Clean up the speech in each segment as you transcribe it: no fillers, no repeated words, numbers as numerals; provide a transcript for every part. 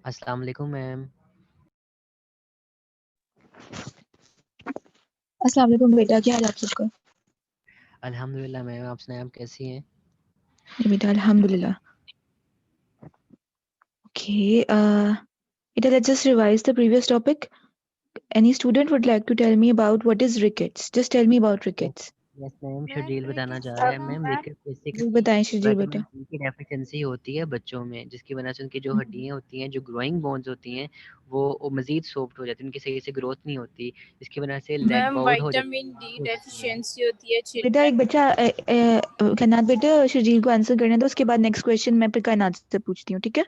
अस्सलाम वालेकुम मैम। अस्सलाम वालेकुम बेटा, क्या हाल है आप सबका? अल्हम्दुलिल्लाह मैम, आप सुनाएं, आप कैसी हैं? जी बेटा, अल्हम्दुलिल्लाह। Okay, बेटा, let's just revise the previous topic. Any student would like to tell me about what is rickets? Just tell me about yes rickets. Yes ma'am, ma'am Sharjeel बताना रिकेट्स चाह का रहा है। नाम मैम मैम रिकेट जी बेसिकली बताएं Sharjeel vitamin बेटा। D की deficiency होती है बच्चों में, जिसकी वजह से उनकी जो हड्डियां होती हैं, जो ग्रोइंग बोन्स होती हैं, वो मजीद सॉफ्ट हो जाती हैं, उनकी सही से ग्रोथ नहीं होती, जिसकी वजह से लेग मैम बाउल हो विटामिन डी जाती है। डेफिशिएंसी होती है बेटा एक चिल्ड्रन बच्चा कायनात बेटा शर्जील को आंसर करने दो, उसके बाद नेक्स्ट क्वेश्चन मैं फिर कायनात से पूछती हूँ, ठीक है?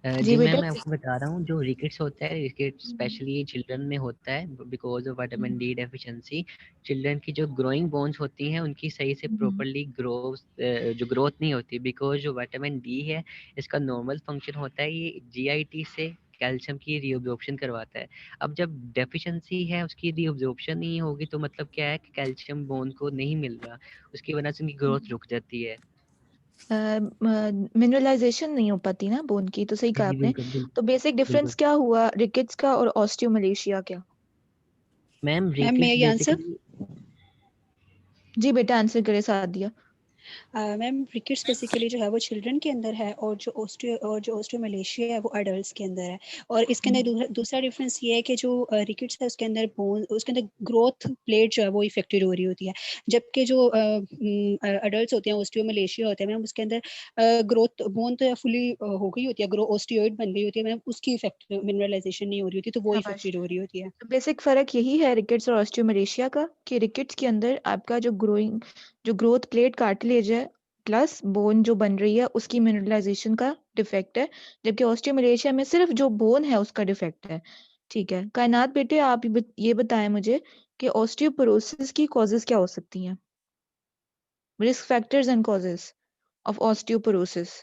जी जी मैम, बेटा। मैं आपको बता रहा हूँ, जो रिकेट्स होता है, रिकेट स्पेशली चिल्ड्रन में होता है because of vitamin D deficiency. Children की जो ग्रोइंग बोन्स होती हैं, उनकी सही से प्रॉपरली जो ग्रोथ नहीं होती, बिकॉज जो विटामिन डी है, इसका नॉर्मल फंक्शन होता है, ये जीआईटी से कैल्शियम की रीअब्जॉर्प्शन करवाता है। अब जब डेफिशिएंसी है, उसकी रीअब्जॉर्प्शन नहीं होगी, तो मतलब क्या है कि कैल्शियम बोन को नहीं मिल रहा, उसकी वजह से उनकी ग्रोथ रुक जाती है। मिनरलाइजेशन नहीं हो पाती ना बोन की, तो सही कहा जी आपने। बिल्कुल बिल्कुल तो बेसिक डिफरेंस बिल्कुल। क्या हुआ रिकेट्स का और ऑस्टियोमलेशिया क्या? मैम मैम मैं रिकेट्स ये आंसर बेसिकली जी बेटा आंसर करे, साथ दिया। मैम रिकेट्स बेसिकली जो है वो चिल्ड्रन के अंदर है, और जो ऑस्टियोमलेशिया है वो अडल्ट्स के अंदर है। और इसके अंदर दूसरा डिफरेंस ये है कि जो रिकेट्स है उसके अंदर बोन, उसके अंदर ग्रोथ प्लेट जो है वो इफेक्टेड हो रही होती है, जबकि जो अडल्ट्स होते हैं, ऑस्टियोमलेशिया होते हैं मैम, उसके अंदर ग्रोथ बोन तो फुली हो गई होती है, ग्रो ऑस्टियोइड बन गई होती है मैम, उसकी इफेक्ट मिनरलाइजेशन नहीं हो रही होती, तो वो शाबाश। इफेक्टेड हो रही होती है। तो बेसिक फर्क यही है रिकेट्स और ऑस्टियोमलेशिया का, कि रिकेट्स के अंदर आपका जो ग्रोथ प्लेट कार्टिलेज है प्लस बोन जो बन रही है उसकी मिनरलाइजेशन का डिफेक्ट है, जबकि ऑस्टियोमलेशिया में सिर्फ जो बोन है उसका डिफेक्ट है। ठीक है कायनात बेटे, आप ये बताएं मुझे कि ऑस्टियोपोरोसिस की कॉजेज क्या हो सकती हैं? Risk factors and causes of osteoporosis.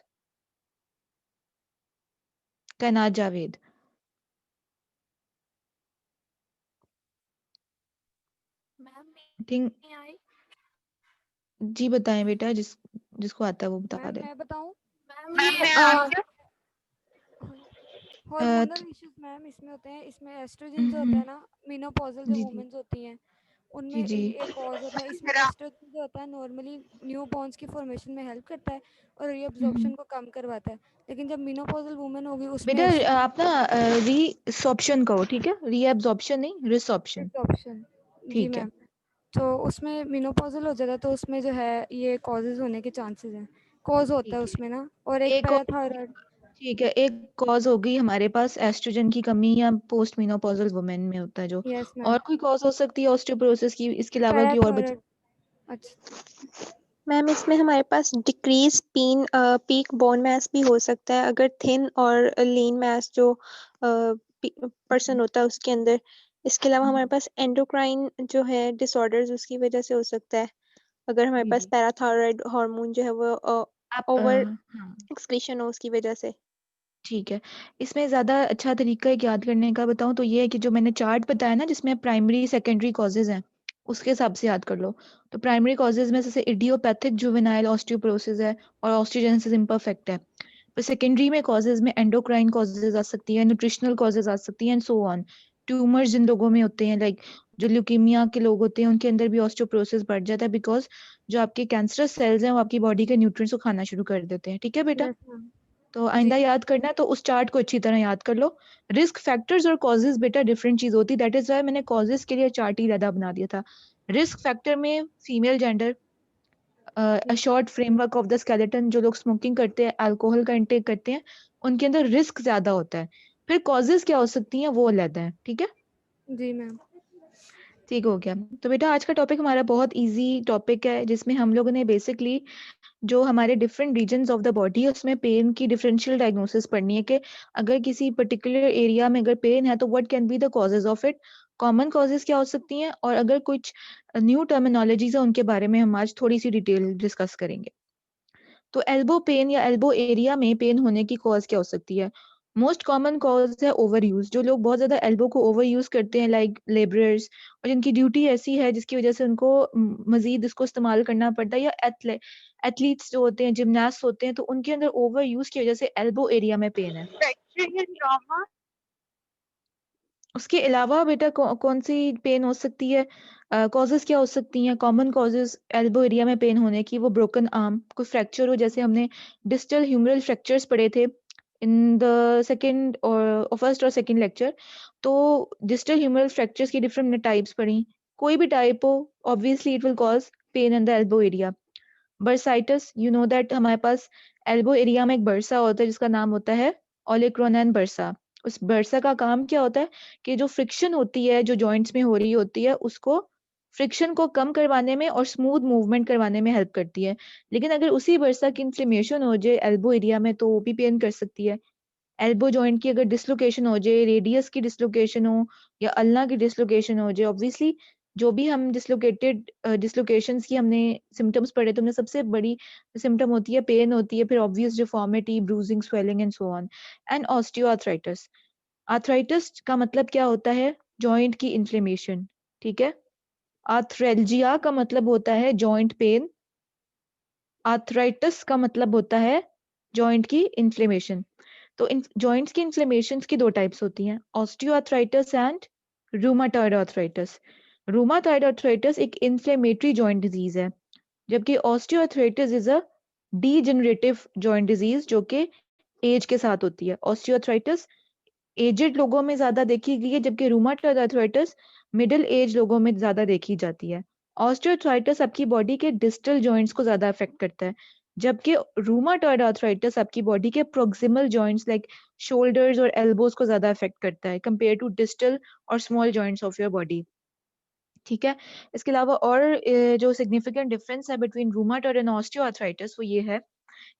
कायनात जावेद। मैम थिंक नहीं आई। जी बताएं बेटा, जिसको आता है वो बता मैम दे। मैं बताऊं। मैम ये हार्मोनल इश्यूज मैम इसमें होते हैं। इसमें एस्ट्रोजन जो होता हम्म, है ना, मेनोपॉजल जो जी जी वुमेन्स होती हैं जी उनमें जी। ये एक कॉज होता है। इसमें एस्ट्रोजन जो होता है नॉर्मली न्यू बॉर्न्स की फॉर्मेशन में हेल्प करता है और हम्म। रीअब्जॉर्प्शन को कम करवाता है। लेकिन जब मेनोपॉजल वुमेन होगी उसमें बेटा एस्ट्रोजन आप ना रीसॉप्शन कहो, ठीक है? रीएब्जॉर्प्शन नहीं, रिसॉप्शन। ऑप्शन। जी ठीक है। मैम। तो उसमें मेनोपॉजल हो जाता है, तो उसमें जो है ये कॉजेज होने के चांसेस हैं, कॉज होता है ठीक है। उसमें ना। और एक एक और पैराथायराइड। ठीक है, एक कॉज हो गई हमारे पास एस्ट्रोजन की कमी या पोस्ट मेनोपॉजल वुमेन में होता है जो। यस और मैम। कोई कॉज हो सकती है ऑस्टियोपोरोसिस की, इसके अलावा की और बच्चे? पैराथायराइड। अच्छा। मैम इसमें हमारे पास डिक्रीज पीक बोन मास भी हो सकता है, अगर थिन और लीन मास जो पर्सन होता है उसके अंदर। इसके अलावा हमारे पास एंडोक्राइन जो है डिसऑर्डर्स, उसकी वजह से हो सकता है, अगर हमारे जी पास जी। पैराथायराइड हार्मोन जो है वो आप ओवर हाँ एक्सक्रीशन हो उसकी वजह से। ठीक है। इसमें ज़्यादा अच्छा तरीका एक याद करने का बताऊं तो ये है कि जो मैंने चार्ट बताया ना जिसमें प्राइमरी सेकेंडरी कॉजेज हैं, उसके हिसाब से याद कर लो। तो प्राइमरी कॉजेज में जैसे इडियोपैथिक जुवेनाइल ऑस्टियोपोरोसिस है और ऑस्टियोजेनेसिस इम्परफेक्ट है। फिर सेकेंडरी में कॉजेज में एंडोक्राइन कॉजेज आ सकती है, न्यूट्रिशनल कॉजेज आ सकती हैं एंड सो ऑन। ट्यूमर्स जिन लोगों में होते हैं, लाइक जो ल्यूकीमिया के लोग होते हैं, उनके अंदर भी ऑस्टियोपोरोसिस बढ़ जाता है, बिकॉज जो आपके कैंसरस सेल्स हैं वो आपकी बॉडी के न्यूट्रिएंट्स को खाना शुरू कर देते हैं। ठीक है बेटा? Yes ma'am. तो जी। आइंदा याद करना है तो उस चार्ट को अच्छी तरह याद कर लो। रिस्क फैक्टर्स और कॉजेज बेटा डिफरेंट चीज होती है, दैट इज वाई मैंने कॉजेज के लिए चार्ट ही ज्यादा बना दिया था। रिस्क फैक्टर में फीमेल जेंडर, अ जी। Short framework of the skeleton, जो लोग स्मोकिंग करते हैं, अल्कोहल का इंटेक करते हैं, उनके अंदर रिस्क ज्यादा होता है। फिर कॉजेज क्या हो सकती हैं वो अलग है, ठीक है? जी मैम। ठीक हो गया। तो बेटा आज का टॉपिक हमारा बहुत इजी टॉपिक है, जिसमें हम लोगों ने बेसिकली जो हमारे different regions of the body है उसमें पेन की डिफरेंशियल डायग्नोसिस पढ़नी है, कि अगर किसी पर्टिकुलर एरिया में अगर पेन है तो what can be the causes of it, common causes क्या हो सकती हैं, और अगर कुछ न्यू टर्मिनोलॉजीज है उनके बारे में हम आज थोड़ी सी डिटेल डिस्कस करेंगे। तो एल्बो पेन या एल्बो एरिया में पेन होने की कॉज क्या हो सकती है? मोस्ट कॉमन कॉज है ओवर यूज। जो लोग बहुत ज्यादा एल्बो को ओवर यूज करते हैं लाइक लेबरर्स, और जिनकी ड्यूटी ऐसी है जिसकी वजह से उनको मजीद इसको इस्तेमाल करना पड़ता है, या एथलीट्स जो होते हैं, जिमनास्ट होते हैं, तो उनके अंदर ओवर यूज की वजह से एल्बो एरिया में पेन है। उसके अलावा बेटा कौन सी पेन हो सकती है, कॉजेज क्या हो सकती हैं कॉमन कॉजेज एल्बो एरिया में पेन होने की? वो ब्रोकन आर्म, कोई फ्रैक्चर हो, जैसे हमने डिस्टल ह्यूमरल फ्रैक्चर्स पढ़े थे इन द सेकंड और फर्स्ट और सेकंड लेक्चर। तो डिस्टल ह्यूमरल फ्रैक्चर्स की डिफरेंट टाइप्स पढ़ी, कोई भी टाइप हो obviously it will cause pen in the elbow area. Bursitis, you know that हमारे पास एल्बो एरिया में एक बर्सा होता है जिसका नाम होता है ओलेक्रोनैन बर्सा। उस बर्सा का काम क्या होता है कि जो फ्रिक्शन होती है जो जॉइंट्स में हो रही होती है, उसको फ्रिक्शन को कम करवाने में और स्मूथ मूवमेंट करवाने में हेल्प करती है। लेकिन अगर उसी बर्सा की इन्फ्लेमेशन हो जाए एल्बो एरिया में तो वो भी पेन कर सकती है। एल्बो जॉइंट की अगर डिसलोकेशन हो जाए, रेडियस की डिसलोकेशन हो या अल्ना की डिसलोकेशन हो जाए, ऑब्वियसली जो भी हम डिसलोकेशंस की हमने सिम्टम्स पढ़े, तो हमने सबसे बड़ी सिम्टम होती है पेन होती है, फिर obvious deformity, bruising, swelling and so on. And osteoarthritis, arthritis का मतलब क्या होता है? जॉइंट की इन्फ्लेमेशन, ठीक है। आर्थरेल्जिया का मतलब होता है जॉइंट पेन, आर्थराइटिस का मतलब होता है जॉइंट की इन्फ्लेमेशन। तो जॉइंट्स की इन्फ्लेमेशंस की दो टाइप्स होती हैं, ऑस्टियोआर्थराइटिस एंड रूमाटॉइड आर्थराइटिस। रूमाटॉइड आर्थराइटिस एक इन्फ्लेमेटरी जॉइंट डिजीज है, जबकि osteoarthritis is a degenerative joint disease जो कि एज के साथ होती है। ऑस्टियोआर्थराइटिस एजेड लोगों में ज्यादा देखी गई है, जबकि रूमाटॉइड आर्थराइटिस मिडिल एज लोगों में ज्यादा देखी जाती है। ऑस्टियोआर्थराइटिस आपकी बॉडी के डिस्टल जॉइंट्स को ज्यादा अफेक्ट करता है, जबकि रूमाटॉइड आर्थराइटिस आपकी बॉडी के प्रोक्सिमल जॉइंट्स लाइक शोल्डर्स और एल्बोज को ज्यादा अफेक्ट करता है कंपेयर टू डिस्टल और small joints of your body, ठीक है। इसके अलावा और जो सिग्निफिकेंट डिफरेंस है बिटवीन रूमाटॉइड एंड ऑस्टियोआर्थराइटिस वो ये है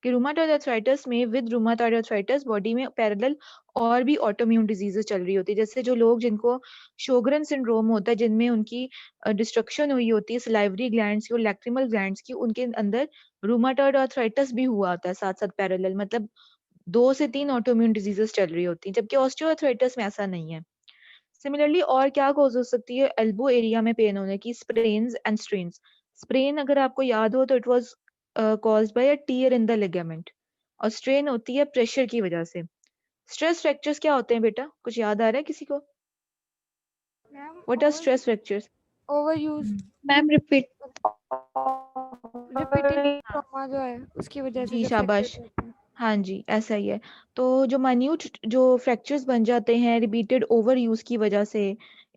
कि रूमाटॉइड आर्थराइटिस में, विद रूमाटॉइड आर्थराइटिस बॉडी में पैरेलल और भी ऑटोइम्यून डिजीजेस चल रही होती है। जैसे जो लोग जिनको शोगरन सिंड्रोम होता है, जिनमें उनकी डिस्ट्रक्शन हुई होती है सलाइवरी ग्लैंड्स की और लैक्रिमल ग्लैंड्स की, उनके अंदर रूमाटॉइड आर्थराइटिस भी हुआ होता है साथ साथ पैरेलल, मतलब 2 से 3 ऑटोइम्यून डिजीजेस चल रही होती हैं, जबकि ऑस्टियोआर्थराइटिस में ऐसा नहीं है। सिमिलरली और क्या कॉज हो सकती है एल्बो एरिया में पेन होने की? Sprains and strains. स्प्रेन अगर आपको याद हो तो it was caused by a tear in the ligament, और स्ट्रेन होती है प्रेशर की वजह से। स्ट्रेस फ्रैक्चर्स क्या होते हैं बेटा, कुछ याद आ रहा है किसी को? Ma'am what are stress fractures? Over use, ma'am repeat. Repeated trauma जो है उसकी वजह से जी जो शाबाश, फ्रैक्चर होते हैं। हाँ जी ऐसा ही है। तो जो माइन्यूट जो फ्रैक्चर्स बन जाते हैं रिपीटेड ओवर यूज की वजह से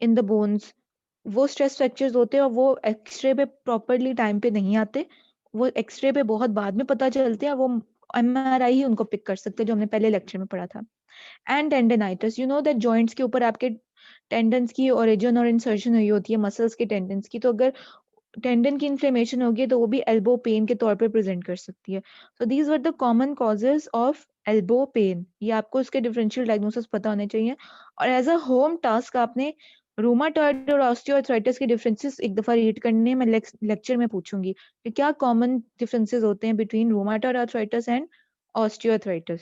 इन द बोन्स, वो स्ट्रेस फ्रैक्चर्स होते हैं, और वो एक्सरे पे प्रॉपरली टाइम पे नहीं आते, वो एक्सरे पे बहुत बाद में पता चलते हैं, वो एमआरआई ही उनको पिक कर सकते हैं, जो हमने पहले लेक्चर में पढ़ा था। And tendinitis, you know that joints के ऊपर आपके टेंडन्स की ओरिजिन और इंसर्शन हुई होती है मसल्स के टेंडन्स की, तो अगर टेंडन की इन्फ्लेमेशन होगी तो वो भी एल्बो पेन के तौर पे प्रेजेंट कर सकती है। So these were the common causes of elbow pain, ये आपको इसके डिफरेंशियल डायग्नोसिस पता होने चाहिए। और एज अ होम टास्क आपने रूमाटॉइड और ऑस्टियोआर्थराइटिस के डिफरेंसेस एक दफा रीड करने में लेक्चर में पूछूंगी कि क्या कॉमन डिफरेंसेस होते हैं between rheumatoid arthritis and osteoarthritis.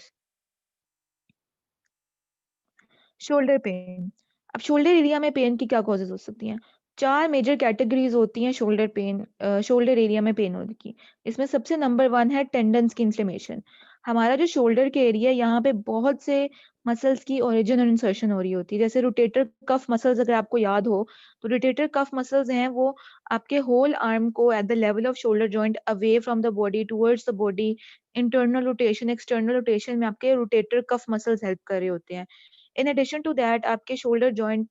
Shoulder pain, अब शोल्डर एरिया में पेन की क्या कॉजेज हो सकती हैं? 4 मेजर कैटेगरीज होती हैं शोल्डर पेन, शोल्डर एरिया में पेन होने की। इसमें सबसे नंबर 1 है टेंडन्स की इन्फ्लेमेशन। हमारा जो शोल्डर के एरिया है यहाँ पे बहुत से मसल्स की ओरिजिन और इंसर्शन हो रही होती है। जैसे रोटेटर कफ मसल्स अगर आपको याद हो, तो रोटेटर कफ मसल्स हैं वो आपके होल आर्म को at the level off shoulder joint away from the body towards the body, internal rotation external rotation में आपके रोटेटर कफ मसल्स हेल्प कर रहे होते हैं। इन एडिशन टू दैट आपके शोल्डर जॉइंट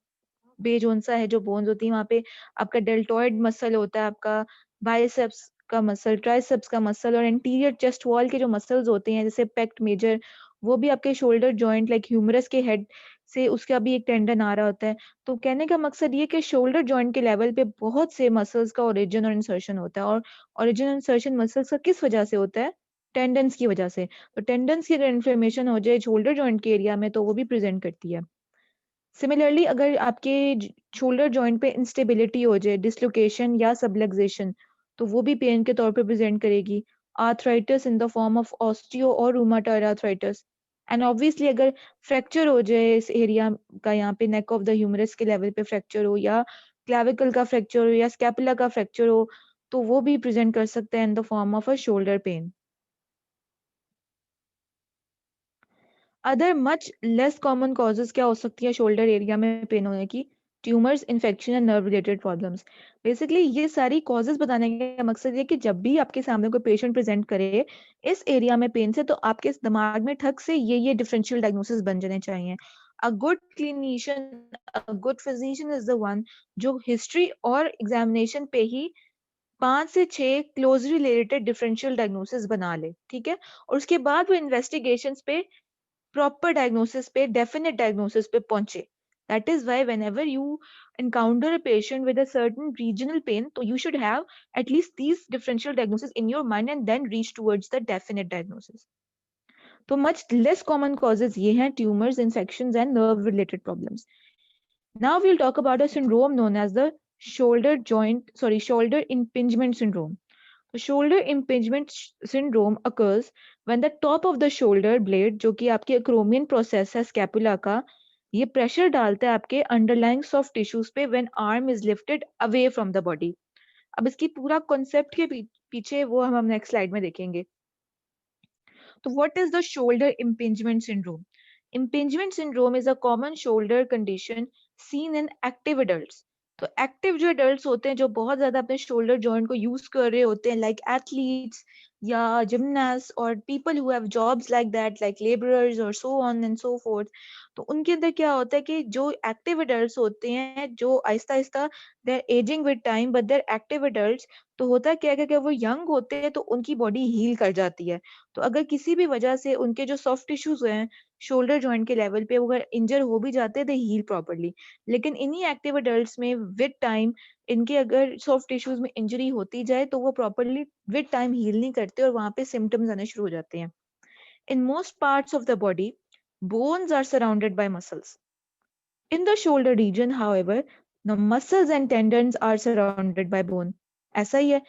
पे जोन सा है जो बोन्स होती है वहाँ पे आपका डेल्टॉइड मसल होता है, आपका बाइसेप्स का मसल, ट्राइसेप्स का मसल, और इंटीरियर चेस्ट वॉल के जो मसल्स होते हैं जैसे पेक्ट मेजर, वो भी आपके शोल्डर जॉइंट लाइक ह्यूमरस के हेड से उसका भी एक टेंडन आ रहा होता है। तो कहने का मकसद ये कि शोल्डर जॉइंट के लेवल पे बहुत से मसल्स का ओरिजिन और इंसर्शन होता है, और ओरिजिन और इंसर्शन मसल्स का किस वजह से होता है? टेंडन्स की वजह से। तो टेंडन्स की अगर इन्फ्लेमेशन हो जाए शोल्डर जॉइंट के एरिया में तो वो भी प्रेजेंट करती है। सिमिलरली अगर आपके शोल्डर जॉइंट पे इंस्टेबिलिटी हो जाए, डिसलोकेशन या सबलक्सेशन, तो वो भी पेन के तौर पे प्रेजेंट करेगी। Arthritis in the form of osteo और रूमाटॉइड आर्थराइटिस, एंड ऑब्वियसली अगर फ्रैक्चर हो जाए इस एरिया का, यहाँ पे नेक ऑफ द ह्यूमरस के लेवल पे फ्रैक्चर हो, या क्लैविकल का फ्रैक्चर हो, या स्कैपुला का फ्रैक्चर हो, तो वो भी प्रेजेंट कर सकता है in the form of a shoulder pain. Other much less common causes क्या हो सकती है शोल्डर एरिया में पेन होने की? Tumours, infection and nerve related problems. Basically ये सारी कॉजेज बताने का मकसद ये कि जब भी आपके सामने कोई पेशेंट प्रेजेंट करे इस एरिया में पेन से, तो आपके दिमाग में ठक से ये डिफरेंशियल डायग्नोसिस बन जाने चाहिए। A good clinician, a good physician is the one जो हिस्ट्री और एग्जामिनेशन पे ही 5 से 6 क्लोजली रिलेटेड डिफरेंशियल डायग्नोसिस बना ले, ठीक है? और उसके बाद वो इन्वेस्टिगेशंस पे प्रॉपर डायग्नोसिस पे, डेफिनेट डायग्नोसिस पे पहुंचे। That is why whenever you encounter a patient with a certain regional pain, so you should have at least these differential diagnosis in your mind and then reach towards the definite diagnosis. तो much less common causes ये हैं tumors, infections and nerve related problems. Now we'll talk about a syndrome known as the shoulder impingement syndrome. The shoulder impingement syndrome occurs when the top of the shoulder blade, जो कि आपकी acromion process है scapula का, ये pressure डालता है आपके underlying soft tissues पे when arm is lifted away from the body. अब इसकी पूरा concept के पीछे वो हम next slide में देखेंगे. So what is the shoulder impingement syndrome? Impingement syndrome is a common shoulder condition seen in active adults. तो एक्टिव जो एडल्ट्स होते हैं जो बहुत ज्यादा अपने शोल्डर जॉइंट को यूज कर रहे होते हैं, लाइक एथलीट्स या जिमनास्ट और people who have jobs like that, like labourers और so on and so forth, तो उनके अंदर क्या होता है कि जो एक्टिव एडल्ट्स होते हैं जो आहिस्ता आहिस्ता they are aging with time but they are active adults, तो होता क्या है कि वो यंग होते हैं तो उनकी बॉडी हील कर जाती है। तो अगर किसी भी वजह से उनके जो सॉफ्ट टिश्यूज हैं शोल्डर जॉइंट के लेवल पे अगर इंजर हो भी जाते हैं दे हील प्रॉपर्ली। लेकिन इन्हीं एक्टिव एडल्ट्स में विद टाइम इनके अगर सॉफ्ट टिश्यूज में इंजरी होती जाए तो वो प्रॉपर्ली विद टाइम हील नहीं करते और वहां पे सिम्टम्स आने शुरू हो जाते हैं। In most parts of the body bones are surrounded by muscles. In the shoulder region, however, the muscles and tendons are surrounded by bone. ऐसा ही है।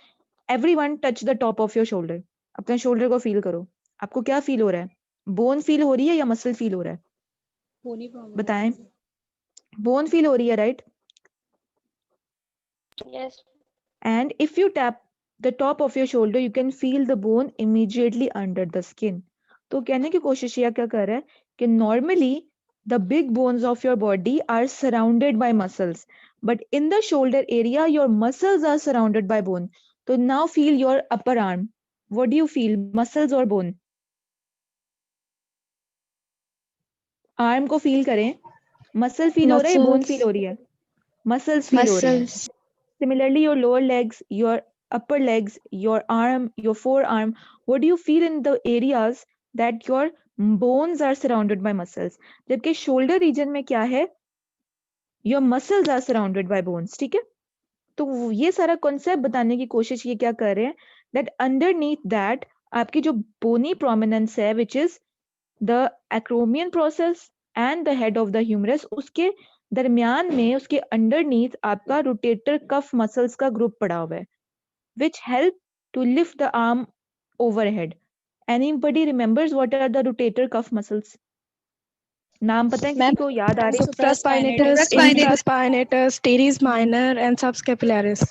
Everyone touch the top of your shoulder. अपने shoulder को feel करो, आपको क्या feel हो रहा है? बोन फील हो रही है या मसल फील हो रहा है? होनी प्रॉब्लम बताएं। बोन फील हो रही है, right? Yes. And if you tap the top of your shoulder, you can feel the bone immediately under the skin. तो कहने की कोशिश ये क्या कर रहा है कि normally the big bones of your body are surrounded by muscles, but in the shoulder area your muscles are surrounded by bone. So now feel your upper arm. What do you feel, muscles or bone? Arm को feel करें, muscle feel हो रहा है, bone feel हो रही है? Muscles feel हो रही है। Similarly, your lower legs, your upper legs, your arm, your forearm, what do you feel in the areas that your bones are surrounded by muscles? जबकि shoulder region में क्या है? Your muscles are surrounded by bones, ठीक है? तो ये सारा concept बताने की कोशिश ये क्या कर रहे हैं? That underneath that आपकी जो bony prominence है, which is the acromion process and the head of the humerus, उसके दरमियान में उसके underneath आपका rotator cuff muscles का ग्रुप पड़ा हुआ है, which help to lift the arm overhead. Anybody remembers what are the rotator cuff muscles? नाम पता है किसी को? याद आ रही है? Supraspinatus, infraspinatus, teres minor and subscapularis.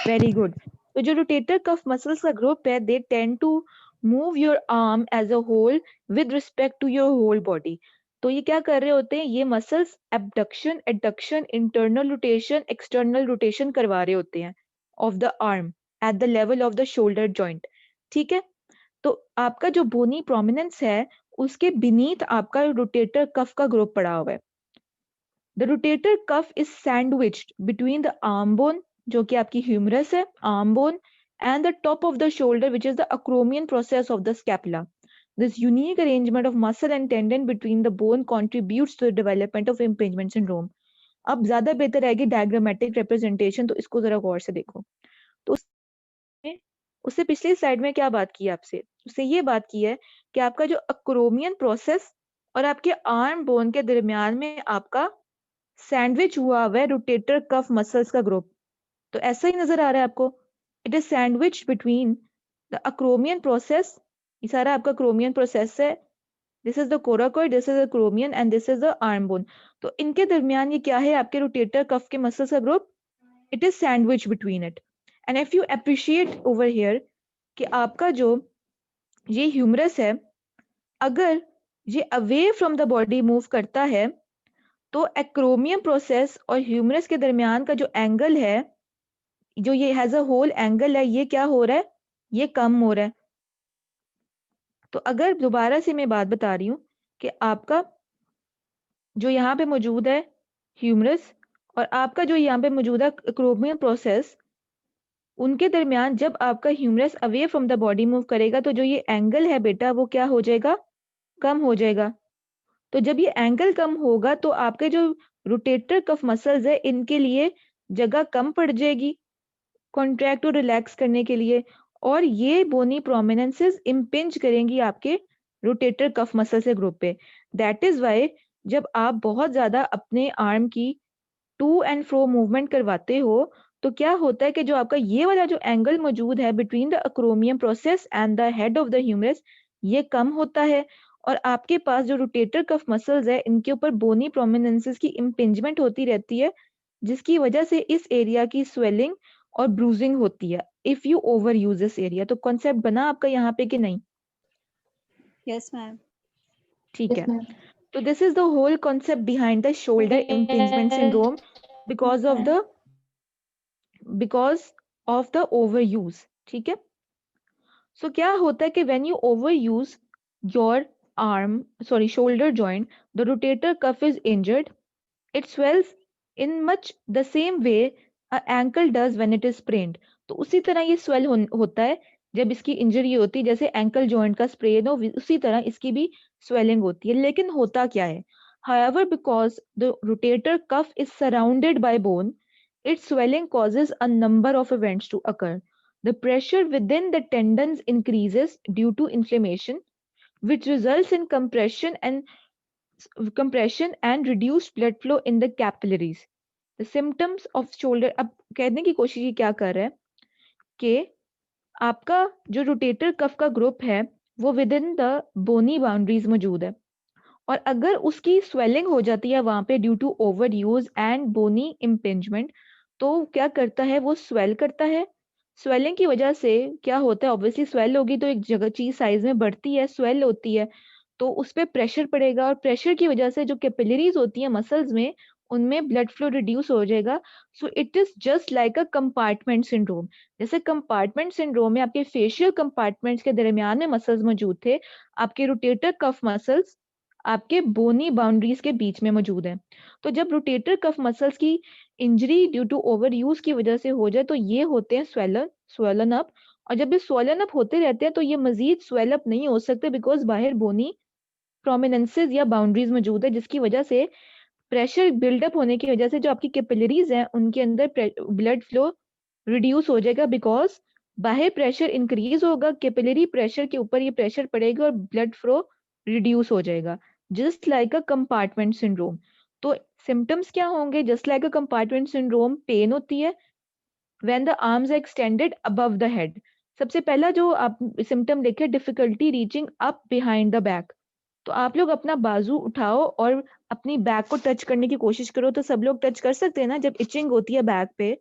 Very good. तो जो rotator cuff muscles का ग्रुप है, they tend to move your arm as a whole with respect to your whole body. तो ये क्या कर रहे होते हैं? ये muscles abduction, adduction, internal rotation, external rotation करवा रहे होते हैं of the arm at the level of the shoulder joint. ठीक है? तो आपका जो bony prominence है उसके beneath आपका rotator cuff का ग्रुप पड़ा हुआ है. The rotator cuff is sandwiched between the arm bone, जो कि आपकी humerus है, arm bone, and the top of the shoulder, which is the acromion process of the scapula. This unique arrangement of muscle and tendon between the bone contributes to the development of impingement syndrome. अब ज्यादा बेहतर रहेगी diagrammatic representation, तो इसको जरा गौर से देखो। तो उससे पिछली स्लाइड में क्या बात की आपसे? उससे ये बात की है कि आपका जो acromion process और आपके arm bone के दरमियान में आपका सैंडविच हुआ हुआ है रोटेटर कफ मसल्स का ग्रुप। तो ऐसा ही नजर आ रहा है आपको? It is sandwich between the acromion process, ये सारा आपका क्रोमियन प्रोसेस है, this is the coracoid, this is the acromion and this is the arm bone. तो इनके दरमियान ये क्या है आपके रोटेटर कफ के मसल्स का group, it is sandwich between it. And if you appreciate over here कि आपका जो ये ह्यूमरस है, अगर ये away from the body move करता है तो एक्रोमियम प्रोसेस और ह्यूमरस के दरमियान का जो एंगल है, जो ये हैज अ होल एंगल है, ये क्या हो रहा है, ये कम हो रहा है। तो अगर दोबारा से मैं बात बता रही हूँ कि आपका जो यहाँ पे मौजूद है ह्यूमरस और आपका जो यहाँ पे मौजूद है एक्रोमियम प्रोसेस, उनके दरमियान जब आपका humerus away from the body move करेगा तो जो ये एंगल है बेटा वो क्या हो जाएगा, कम हो जाएगा। तो जब ये एंगल कम होगा तो आपके जो रोटेटर कफ मसल्स है इनके लिए जगह कम पड़ जाएगी कॉन्ट्रैक्ट और रिलैक्स करने के लिए, और ये बोनी प्रोमिनेंसेस इम्पिंज करेंगी आपके रोटेटर कफ मसल से ग्रुप पे। दैट इज वाई जब आप बहुत ज्यादा अपने आर्म की टू एंड फ्रो मूवमेंट करवाते हो तो क्या होता है कि जो आपका ये वाला जो एंगल मौजूद है between the acromion process and the head of the humerus, ये कम होता है और आपके पास जो रोटेटर कफ मसल्स है इनके ऊपर बोनी प्रोमिनेंसेस की इम्पिंजमेंट होती रहती है, जिसकी वजह से इस एरिया की स्वेलिंग और ब्रूजिंग होती है if you over use this area. तो कॉन्सेप्ट बना आपका यहाँ पे कि नहीं? Yes ma'am. ठीक है। तो this is the whole concept behind the shoulder impingement syndrome because of the over use. ठीक है। सो क्या होता है कि when you over use your shoulder joint, the rotator cuff is injured. It swells in much the same way a ankle does when it is sprained. तो उसी तरह ये स्वेल होता है जब इसकी इंजरी होती है, जैसे एंकल जॉइंट का स्प्रेन हो उसी तरह इसकी भी स्वेलिंग होती है। लेकिन होता क्या है, however because the rotator cuff is surrounded by bone, its swelling causes a number of events to occur. The pressure within the tendons increases due to inflammation, which results in compression and reduced blood flow in the capillaries. The symptoms of shoulder, अब कहने की कोशिश ये क्या कर रहा है कि आपका जो रोटेटर कफ का ग्रुप है वो within the bony boundaries मौजूद है, और अगर उसकी स्वेलिंग हो जाती है वहां पे due to over use and bony impingement, तो क्या करता है वो स्वेल करता है। स्वेलिंग की वजह से क्या होता है, ऑब्वियसली स्वेल होगी तो एक जगह चीज साइज में बढ़ती है, स्वेल होती है, तो उस पर प्रेशर पड़ेगा और प्रेशर की वजह से जो कैपिलरीज होती है मसल्स में उनमें ब्लड फ्लो रिड्यूस हो जाएगा। So it is just like a compartment syndrome. जैसे कंपार्टमेंट सिंड्रोम में आपके फेशियल कंपार्टमेंट्स के दरमियान में मसल्स मौजूद थे, आपके रोटेटर कफ मसल्स आपके बोनी बाउंड्रीज के बीच में मौजूद है। तो जब रोटेटर कफ मसल्स की injury due to over use की वजह से हो जाए तो ये होते हैं स्वेलन अप, और जब ये स्वेलन अप होते रहते हैं तो ये मजीद स्वेल अप नहीं हो सकते बिकॉज बाहर बोनी प्रोमिनेंसेस या बाउंड्रीज मौजूद है, जिसकी वजह से प्रेशर बिल्डअप होने की वजह से जो आपकी कैपिलरीज हैं उनके अंदर ब्लड फ्लो रिड्यूस हो जाएगा बिकॉज बाहर प्रेशर इंक्रीज होगा, कैपिलरी प्रेशर के ऊपर ये प्रेशर पड़ेगा और ब्लड फ्लो रिड्यूस हो जाएगा, just like a compartment syndrome. तो सिम्टम्स क्या होंगे, just like a compartment syndrome, pain होती है when the arms are extended above the head. सबसे पहला जो आप सिम्टम देखे, difficulty reaching up behind the back. तो आप लोग अपना बाजू उठाओ और अपनी बैक को टच करने की कोशिश करो, तो सब लोग टच कर सकते हैं ना जब इचिंग होती है बैक पे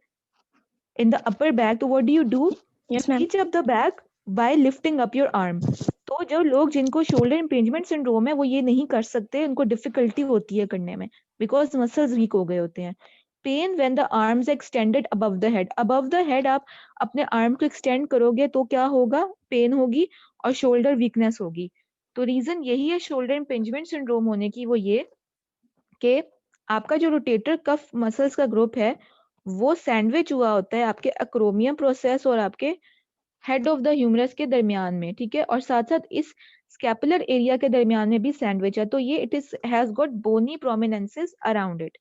इन द अपर बैक, तो what do you do, Yes, ma'am. Reach up the back by lifting up your arm. तो जो लोग जिनको शोल्डर इम्पिंजमेंट सिंड्रोम है वो ये नहीं कर सकते, उनको डिफिकल्टी होती है करने में बिकॉज मसल्स वीक हो गए होते हैं। Pain when the arms extended above the head, above the head आप अपने आर्म को एक्सटेंड करोगे तो क्या होगा, पेन होगी और शोल्डर वीकनेस होगी। तो रीजन यही है शोल्डर इम्पिंजमेंट सिंड्रोम होने की, वो ये कि आपका जो रोटेटर कफ मसल्स का ग्रुप है वो सैंडविच हुआ होता है आपके अक्रोमियम प्रोसेस और आपके हेड ऑफ द ह्यूमरस के दरमियान में, ठीक है, और साथ साथ इस स्कैपुलर एरिया के दरमियान में भी सैंडविच है। तो ये it is has got bony prominences around it.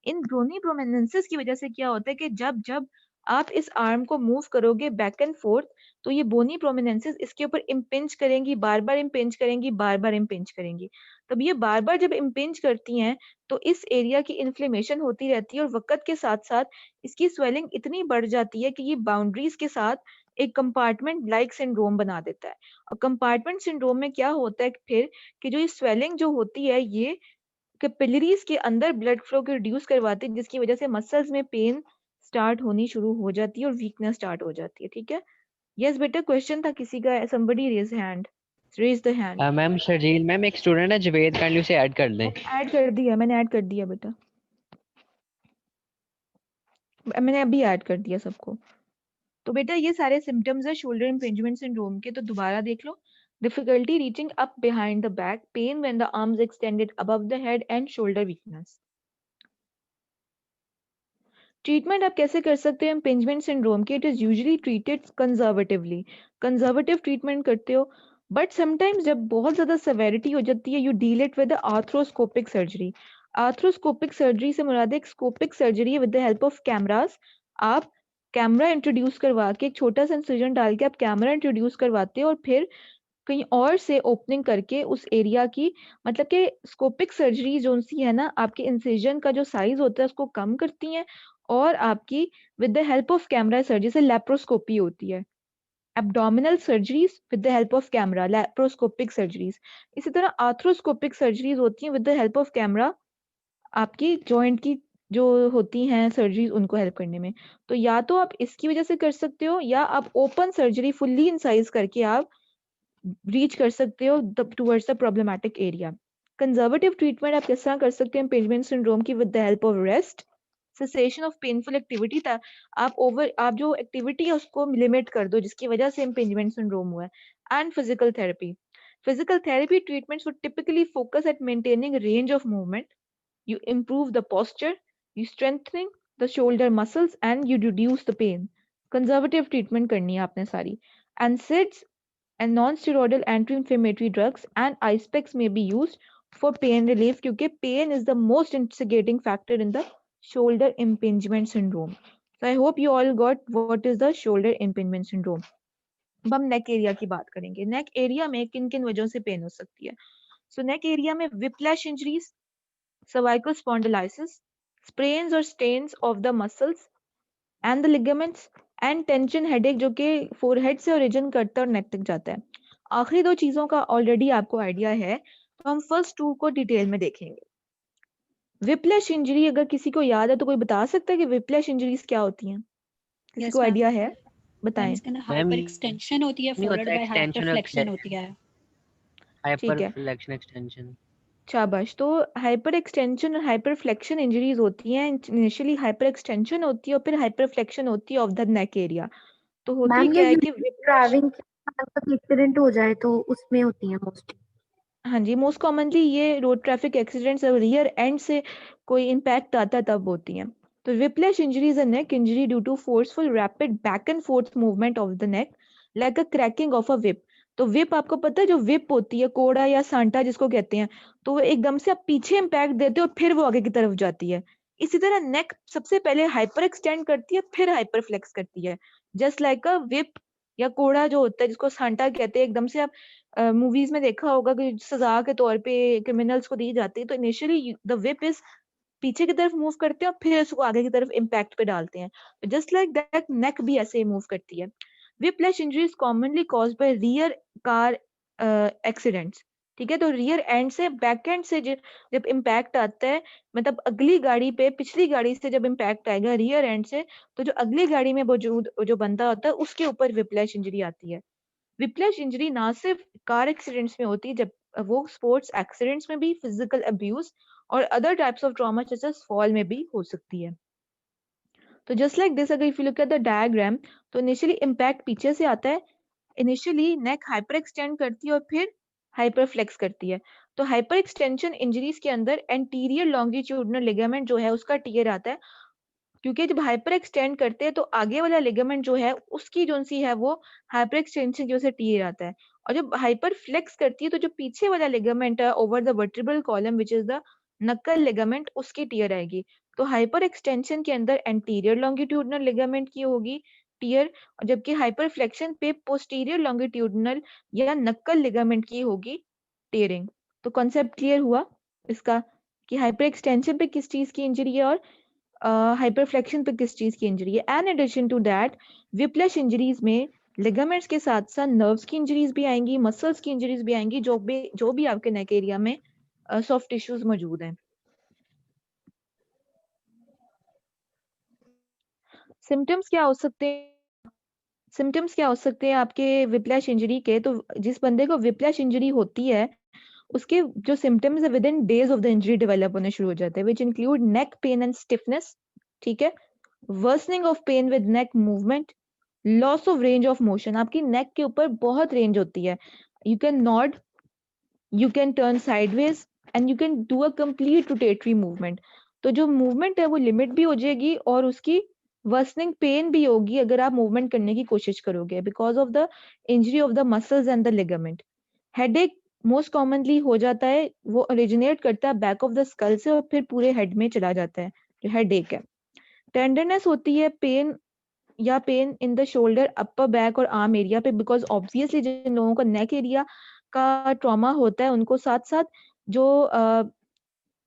इन बोनी प्रोमिनेंसेस की वजह से क्या होता है कि जब जब आप इस आर्म को मूव करोगे बैक एंड फोर्थ तो ये बोनी प्रोमिनेंसेस इसके ऊपर इम्पिंज करेंगी, बार बार इम्पिंज करेंगी, बार बार इम्पिंज करेंगी। तब ये बार बार जब इम्पिंज करती हैं तो इस एरिया की इन्फ्लेमेशन होती रहती है और वक्त के साथ साथ इसकी स्वेलिंग इतनी बढ़ जाती है कि ये बाउंड्रीज के साथ एक कंपार्टमेंट लाइक सिंड्रोम बना देता है। और कंपार्टमेंट सिंड्रोम में क्या होता है फिर कि जो ये स्वेलिंग जो होती है ये कैपिलरीज के अंदर ब्लड फ्लो को रिड्यूस करवाती है, जिसकी वजह से मसल्स में पेन स्टार्ट होनी शुरू हो जाती है और वीकनेस स्टार्ट हो जाती है। ठीक है, यस बेटा क्वेश्चन था किसी का, somebody raise the hand। Ma'am Sharjeel ma'am एक स्टूडेंट है जवेद, काइंडली उसे ऐड कर दें। ऐड कर दिया, मैंने ऐड कर दिया बेटा, मैंने अभी ऐड कर दिया सबको। तो बेटा ये सारे सिम्टम्स है शोल्डर इम्पिंजमेंट सिंड्रोम के, तो दोबारा देख लो। Difficulty reaching up behind the back, pain when the arms extended above the head and shoulder weakness. Treatment आप कैसे कर सकते हैं इम्पिंजमेंट सिंड्रोम की? It is usually treated conservatively, conservative treatment करते हो, बट समटाइम्स जब बहुत ज्यादा सेवेरिटी हो जाती है you deal it with arthroscopic surgery. Arthroscopic surgery से मुराद एक scopic surgery with the help of cameras. आप कैमरा इंट्रोड्यूस करवा के, एक छोटा सा इंसिजन डाल के आप कैमरा इंट्रोड्यूस करवाते हो और फिर कहीं और से ओपनिंग करके उस एरिया की, मतलब कि स्कोपिक सर्जरी जो सी है ना, आपके इंसिजन का जो साइज होता है उसको कम करती हैं, और आपकी with the help of camera surgery से लेप्रोस्कोपी होती है। Abdominal surgeries with the help of camera, laparoscopic surgeries. इसी तरह आर्थ्रोस्कोपिक सर्जरीज होती हैं with the help of camera, आपकी जॉइंट की जो होती हैं सर्जरीज उनको हेल्प करने में। तो या तो आप इसकी वजह से कर सकते हो, या आप ओपन सर्जरी फुल्ली इंसाइज करके आप रीच कर सकते हो towards the problematic area. Conservative treatment आप किस तरह कर सकते हैं इम्पिंजमेंट सिंड्रोम की? With the help of rest, cessation of painful activity, आप जो एक्टिविटी है उसको लिमिट कर दो जिसकी वजह से इम्पिंजमेंट सिंड्रोम हुआ है, and physical therapy. Physical therapy treatments would typically focus at maintaining range of movement, you improve the posture, you strengthening the shoulder muscles and you reduce the pain। Conservative treatment करनी है आपने सारी। NSAIDs and non-steroidal anti-inflammatory drugs and ice packs may be used for pain relief, क्योंकि pain is the most instigating factor in the shoulder impingement syndrome। So I hope you all got what is the shoulder impingement syndrome। अब हम neck area की बात करेंगे। Neck area में किन किन वजहों से पेन हो सकती है? सो नेक एरिया में whiplash injuries, cervical spondylitis, sprains or stains of the muscles and the ligaments, and tension headache जो कि forehead से origin करता है और neck तक जाता है। आखिरी दो चीजों का ऑलरेडी आपको आइडिया है, तो हम फर्स्ट टू को डिटेल में देखेंगे। विप्लैश इंजरी अगर किसी को याद है तो कोई बता सकता है कि विप्लैश इंजरीज क्या होती हैं? किसी को आइडिया है? बताएं। इसके अंदर हाइपर एक्सटेंशन होती है नहीं फॉलोड होता बाय extension of हाइपरफ्लेक्शन होती है। हाइपर है। Flexion extension. शाबाश। तो हाइपर एक्सटेंशन और हाइपर फ्लेक्शन इंजरीज होती हैं। इनिशियली हाइपर एक्सटेंशन होती है और फिर हाइपर फ्लेक्शन होती है ऑफ द नेक एरिया। तो होती मैम क्या ये है कि ड्राइविंग एक्सीडेंट हो जाए तो उसमें होती है मोस्टली। हाँ जी, मोस्ट कॉमनली ये रोड ट्रैफिक एक्सीडेंट्स और रियर एंड से कोई इम्पैक्ट आता है तब होती हैं। तो whiplash injury is a neck injury due to forceful rapid back and forth movement of the neck like a cracking of a whip. तो विप आपको पता है, जो विप होती है, कोड़ा या सांटा जिसको कहते हैं, तो वो एकदम से आप पीछे इम्पैक्ट देते हो और फिर वो आगे की तरफ जाती है। इसी तरह नेक सबसे पहले हाइपर एक्सटेंड करती है फिर हाइपर फ्लेक्स करती है, जस्ट लाइक अ विप या कोड़ा जो होता है जिसको सांटा कहते हैं। एकदम से आप मूवीज में देखा होगा कि सजा के तौर पे क्रिमिनल्स को दी जाती है, तो इनिशियली द विप इज पीछे की तरफ मूव करते हैं और फिर उसको आगे की तरफ इम्पैक्ट पे डालते हैं। जस्ट लाइक दैट नेक भी ऐसे ही मूव करती है। Whiplash injury is commonly caused by rear car accidents. ठीक है, तो रियर एंड से बैक एंड से जब इम्पैक्ट आता है, मतलब अगली गाड़ी पे पिछली गाड़ी से जब इम्पैक्ट आएगा रियर एंड से, तो जो अगली गाड़ी में मौजूद जो बंदा होता है उसके ऊपर विप्लैश इंजरी आती है। विप्लैश इंजरी ना सिर्फ कार एक्सीडेंट्स में होती है, जब वो स्पोर्ट्स एक्सीडेंट्स में भी, फिजिकल अब्यूज और अदर टाइप्स ऑफ ट्रॉमा जैसे फॉल में भी हो सकती है। तो जस्ट लाइक दिस, अगर if you look at the diagram, तो इनिशियली इम्पैक्ट पीछे से आता है, इनिशियली नेक हाइपर एक्सटेंड करती है और फिर हाइपर फ्लेक्स करती है। तो हाइपर एक्सटेंशन इंजरीज के अंदर एंटीरियर लॉन्गिट्यूडिनल लिगामेंट जो है उसका टियर आता है, क्योंकि जब हाइपर एक्सटेंड करते हैं तो आगे वाला लिगामेंट जो है उसकी जो सी है वो हाइपर एक्सटेंशन की वजह से टियर आता है, और जब हाइपर फ्लेक्स करती है तो जो पीछे वाला लिगामेंट है over the vertebral column which is the नक्कल लिगामेंट, उसकी टियर आएगी। तो हाइपर एक्सटेंशन के अंदर एंटीरियर लॉन्गिट्यूडिनल लिगामेंट की होगी टियर, और जबकि हाइपर फ्लेक्शन पे पोस्टीरियर लॉन्गिट्यूडिनल या नक्कल लिगामेंट की होगी टियरिंग। तो कॉन्सेप्ट क्लियर हुआ इसका कि हाइपर एक्सटेंशन पे किस चीज की इंजरी है और हाइपरफ्लेक्शन पे किस चीज की इंजरी है। And addition to that, whiplash injuries में लिगामेंट्स के साथ साथ नर्व्स की इंजरीज भी आएंगी, मसल्स की इंजरीज भी आएंगी, जो भी आपके नेक एरिया में सॉफ्ट टिश्यूज मौजूद हैं। सिम्टम्स क्या हो सकते हैं? सिम्टम्स क्या हो सकते हैं आपके विप्लैश इंजरी के? तो जिस बंदे को विप्लैश इंजरी होती है उसके जो सिम्टम्स है within days of the injury develop होने शुरू हो जाते हैं, which include neck pain and stiffness, ठीक है, worsening of pain with neck movement, loss of range of motion. आपकी नेक के ऊपर बहुत रेंज होती है, you can nod, you can turn sideways and you can do a complete rotatory movement. तो जो मूवमेंट है वो लिमिट भी हो जाएगी और उसकी वर्सनिंग पेन भी होगी अगर आप मूवमेंट करने की कोशिश करोगे, because of the injury of the muscles and the ligament. Headache most commonly हो जाता है, वो ओरिजिनेट करता है बैक ऑफ द स्कल से और फिर पूरे हेड में चला जाता है, जो हेडेक है। टेंडरनेस होती है, पेन या pen in the shoulder, upper back और आर्म एरिया पे, बिकॉज ऑब्वियसली जिन लोगों का नेक एरिया का ट्रॉमा होता है उनको साथ साथ जो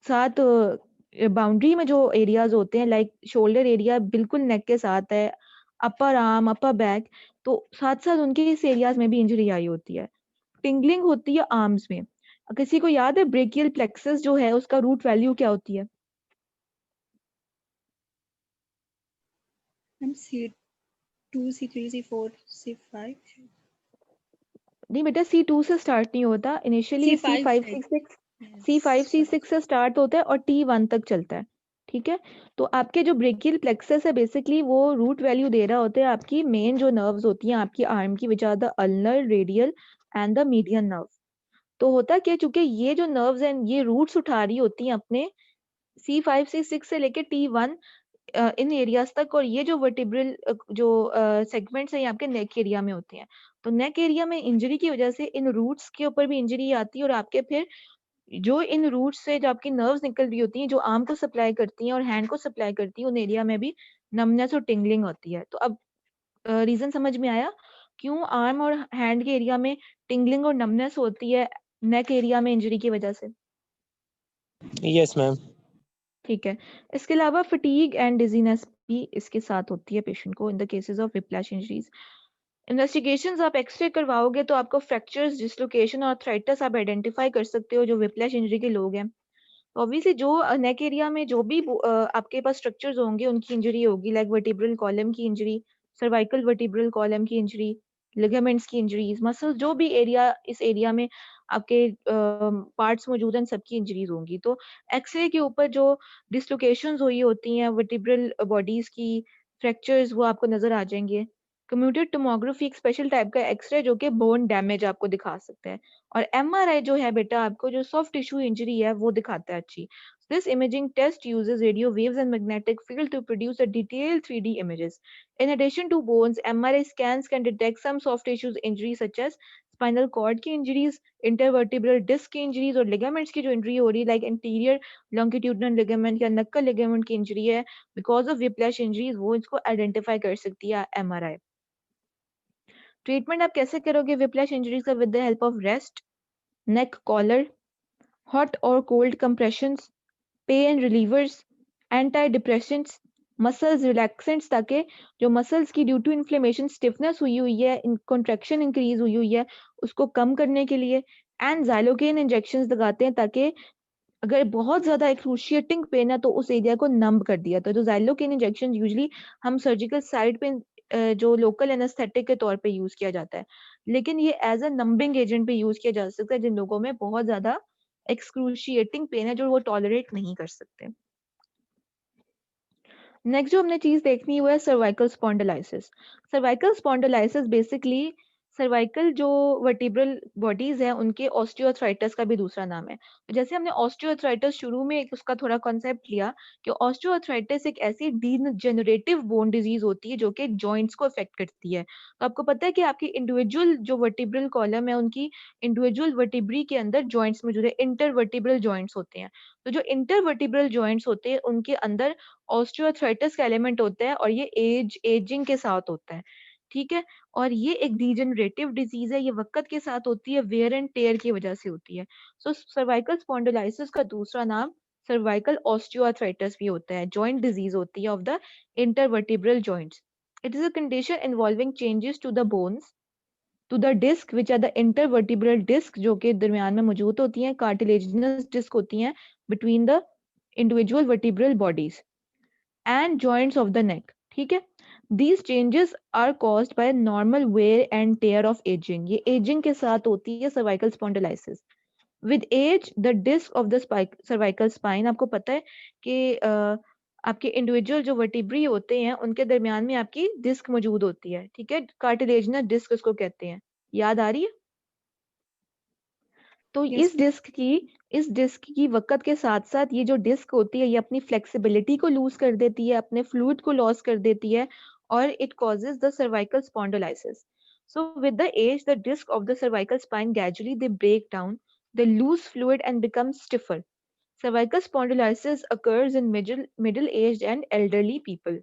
साथ बाउंड्री में जो एरियाज होते हैं लाइक शोल्डर एरिया बिल्कुल नेक के साथ है, अपर आर्म, अपर बैक, तो साथ साथ उनके इस एरियाज में भी इंजरी आई होती है। टिंगलिंग होती है आर्म्स में। किसी को याद है ब्रेकियल प्लेक्सस जो है उसका रूट वैल्यू क्या होती है? Ma'am C2 C3 C4 C5 नहीं बेटा, C2 से स्टार्ट नहीं होता, इनिशियली C5 C5 शायद। C6 Yes, C5 sorry. C6 से स्टार्ट होता है और T1 तक चलता है, ठीक है। तो आपके जो ब्रेकियल प्लेक्सस है बेसिकली वो रूट वैल्यू दे रहा होता है आपकी मेन जो नर्व्स होती हैं आपकी आर्म की, which are the ulnar, radial and the median nerve. तो होता क्या, चूंकि ये जो नर्व्स हैं ये रूट्स उठा रही होती हैं अपने C5 C6 से लेके T1 इन एरियाज तक, और ये जो वर्टिब्रल जो सेगमेंट्स हैं ये आपके नेक एरिया में होते हैं। तो नेक एरिया में इंजरी की वजह से इन रूट्स के ऊपर भी इंजरी आती है और आपके फिर जो इन रूट्स से जो आपकी नर्व्स निकल रही होती हैं जो आर्म को सप्लाई करती हैं और हैंड को सप्लाई करती हैं, उन एरिया में भी नमनेस और टिंगलिंग होती है। तो अब रीजन समझ में आया क्यों आर्म और हैंड के एरिया में टिंगलिंग और नमनेस होती है नेक एरिया में इंजरी की वजह से? Yes ma'am. ठीक है। इसके अलावा फटीग एंड डिजीनेस भी इसके साथ होती है पेशेंट को in the cases of whiplash injuries. Investigations आप एक्सरे करवाओगे तो आपको फ्रैक्चर्स, डिसलोकेशन और आर्थराइटिस आप आइडेंटिफाई कर सकते हो जो विप्लैश इंजरी के लोग हैं। ऑब्वियसली जो नेक एरिया में जो भी आपके पास स्ट्रक्चर्स होंगे उनकी इंजरी होगी, लाइक वर्टिब्रल कॉलम की इंजरी, सर्वाइकल वर्टिब्रल कॉलम की इंजरी, लिगामेंट्स की इंजरीज, मसल, जो भी एरिया इस एरिया में आपके पार्ट्स मौजूद हैं सबकी इंजरीज होंगी। तो एक्सरे के ऊपर जो डिसलोकेशंस हुई होती हैं वर्टिब्रल बॉडीज की, फ्रैक्चर्स, वो आपको नजर आ जाएंगे। कंप्यूटेड टोमोग्राफी एक स्पेशल टाइप का एक्सरे जो कि बोन डैमेज आपको दिखा सकता है, और एमआरआई जो है बेटा आपको जो सॉफ्ट टिश्यू इंजरी है वो दिखाता है अच्छी। This imaging test uses radio waves and magnetic field to produce a detailed 3D images. In addition to bones, MRI scans can detect some soft tissues injuries such as spinal cord की injuries, intervertebral disc की injuries और ligaments की जो injury हो रही है like anterior longitudinal ligament या knuckle ligament की injury है because of whiplash injuries, वो इसको identify कर सकती है MRI। ट्रीटमेंट आप कैसे करोगे विप्लैश इंजरीज का? With the help of rest, neck collar, hot और cold compressions, pain relievers, anti depressants, muscles relaxants, ताकि जो मसल्स की ड्यू टू इन्फ्लेमेशन स्टिफनेस हुई हुई है, कॉन्ट्रैक्शन इंक्रीज हुई हुई है, उसको कम करने के लिए, एंड ज़ाइलोकेन इंजेक्शंस लगाते हैं ताकि अगर बहुत ज्यादा एक्रूशिएटिंग पेन है तो उस एरिया को नंब कर दिया। तो जो ज़ाइलोकेन इंजेक्शन यूजुअली हम सर्जिकल साइड पे जो लोकल एनेस्थेटिक के तौर पे यूज किया जाता है, लेकिन ये एज अ नंबिंग एजेंट भी यूज किया जा सकता है जिन लोगों में बहुत ज्यादा एक्सक्रूशिएटिंग पेन है जो वो टॉलरेट नहीं कर सकते। नेक्स्ट जो हमने चीज देखनी है वो है cervical spondylosis. Cervical spondylosis basically cervical जो वर्टिब्रल बॉडीज है उनके ऑस्टियोआर्थराइटिस का भी दूसरा नाम है। तो जैसे हमने ऑस्टियोआर्थराइटिस शुरू में एक उसका थोड़ा कॉन्सेप्ट लिया कि ऑस्टियोआर्थराइटिस एक ऐसी डीजेनरेटिव बोन डिजीज होती है जो कि जॉइंट्स को अफेक्ट करती है। तो आपको पता है कि आपकी इंडिविजुअल जो वर्टिब्रल कॉलम है उनकी इंडिविजुअल वर्टिब्री के अंदर जॉइंट्स मौजूद है, इंटरवर्टिब्रल जॉइंट्स होते हैं। तो जो इंटरवर्टिब्रल जॉइंट्स होते हैं उनके अंदर ऑस्टियोआर्थराइटिस का एलिमेंट होता है और ये एजिंग के साथ होता है, ठीक है। और ये एक डीजेनरेटिव डिजीज है, ये वक्त के साथ होती है, वेयर एंड टेयर की वजह से होती है। सो सर्वाइकल स्पॉन्डिलाइसिस का दूसरा नाम सर्वाइकल ऑस्टियोआर्थराइटिस भी होता है, जॉइंट डिजीज होती है of the intervertebral joints. It is a condition involving changes to the bones, to the disc which are the intervertebral disc जो कि दरमियान में मौजूद होती हैं, cartilaginous disc होती हैं between the individual vertebral bodies and joints of the neck. ठीक है? These changes are caused by normal wear and tear of aging. ये aging के साथ होती है cervical spondylitis. With age, the disc of the cervical spine, आपको पता है कि आपके इंडिविजुअल जो वर्टिब्री होते हैं उनके दरमियान में आपकी डिस्क मौजूद होती है, ठीक है? कार्टिलेजिनस डिस्क उसको कहते हैं, याद आ रही है? तो Yes, इस डिस्क की वक्त के साथ साथ ये जो डिस्क होती है ये अपनी फ्लेक्सिबिलिटी को लूज कर देती है, अपने फ्लूइड को लॉस कर देती है और it causes the cervical spondylosis. So with the age, the disc of the cervical spine gradually they break down, they lose fluid and become stiffer. Cervical spondylitis occurs in middle-aged and elderly people.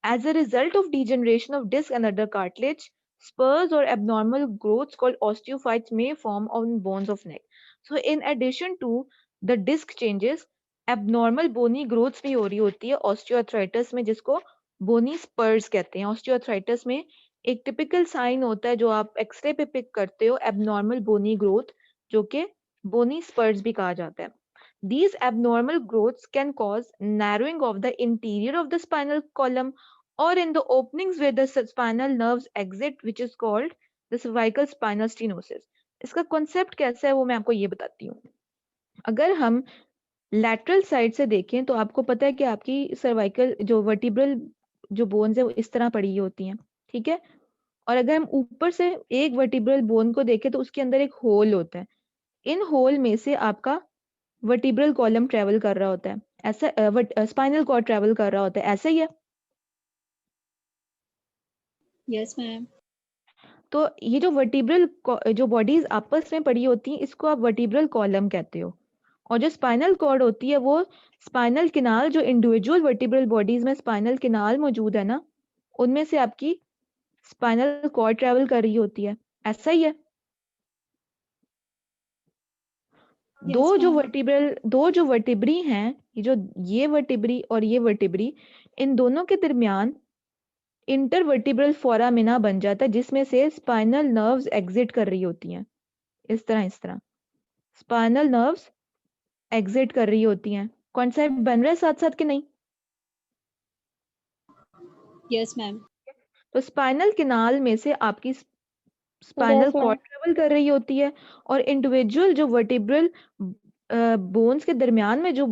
As a result of degeneration of disc and other cartilage, spurs or abnormal growths called osteophytes may form on bones of neck. So in addition to the disc changes, abnormal bony growths भी हो रही होती है osteoarthritis में, जिसको bony spurs कहते हैं. Osteoarthritis में एक typical sign होता है जो आप एक्सरे पे पिक करते हो, abnormal bony growth, जो कि bony spurs भी कहा जाता है. These abnormal growths can cause narrowing of the interior of the spinal column or in the openings where the spinal nerves exit, which is called the cervical spinal stenosis. इसका concept कैसा है वो मैं आपको ये बताती हूँ. अगर हम lateral side से देखें तो आपको पता है कि आपकी cervical जो vertebral जो bones है वो इस तरह पड़ी होती हैं, ठीक है? और अगर हम ऊपर से एक vertebral bone को देखें तो उसके अंदर एक hole होता है. इन hole में से आपका vertebral column travel कर रहा होता है, ऐसा spinal cord travel कर रहा होता है, ऐसा ही है. yes ma'am. तो ये जो वर्टिब्रल जो बॉडीज आपस में पड़ी होती हैं इसको आप वर्टिब्रल कॉलम कहते हो, और जो स्पाइनल कॉर्ड होती है वो स्पाइनल किनाल, जो इंडिविजुअल वर्टिब्रल बॉडीज में स्पाइनल किनाल मौजूद है ना, उनमें से आपकी स्पाइनल कॉर्ड ट्रेवल कर रही होती है, ऐसा ही है. Yes दो जो वर्टिब्री हैं, ये वर्टिब्री और ये वर्टिब्री, इन दोनों के दरमियान इंटरवर्टिब्रल फोरामिना बन जाता है जिसमें से स्पाइनल नर्व्स एग्जिट कर रही होती हैं, इस तरह स्पाइनल नर्व्स एग्जिट कर रही होती हैं. कॉन्सेप्ट बन रहा है साथ साथ कि नहीं? yes ma'am. तो स्पाइनल किनाल में से आपकी स्पाइनल कॉर्ड ट्रेवल कर रही होती है और इंडिविजुअल जो वर्टिब्रल बोन्स के दरमियान में जो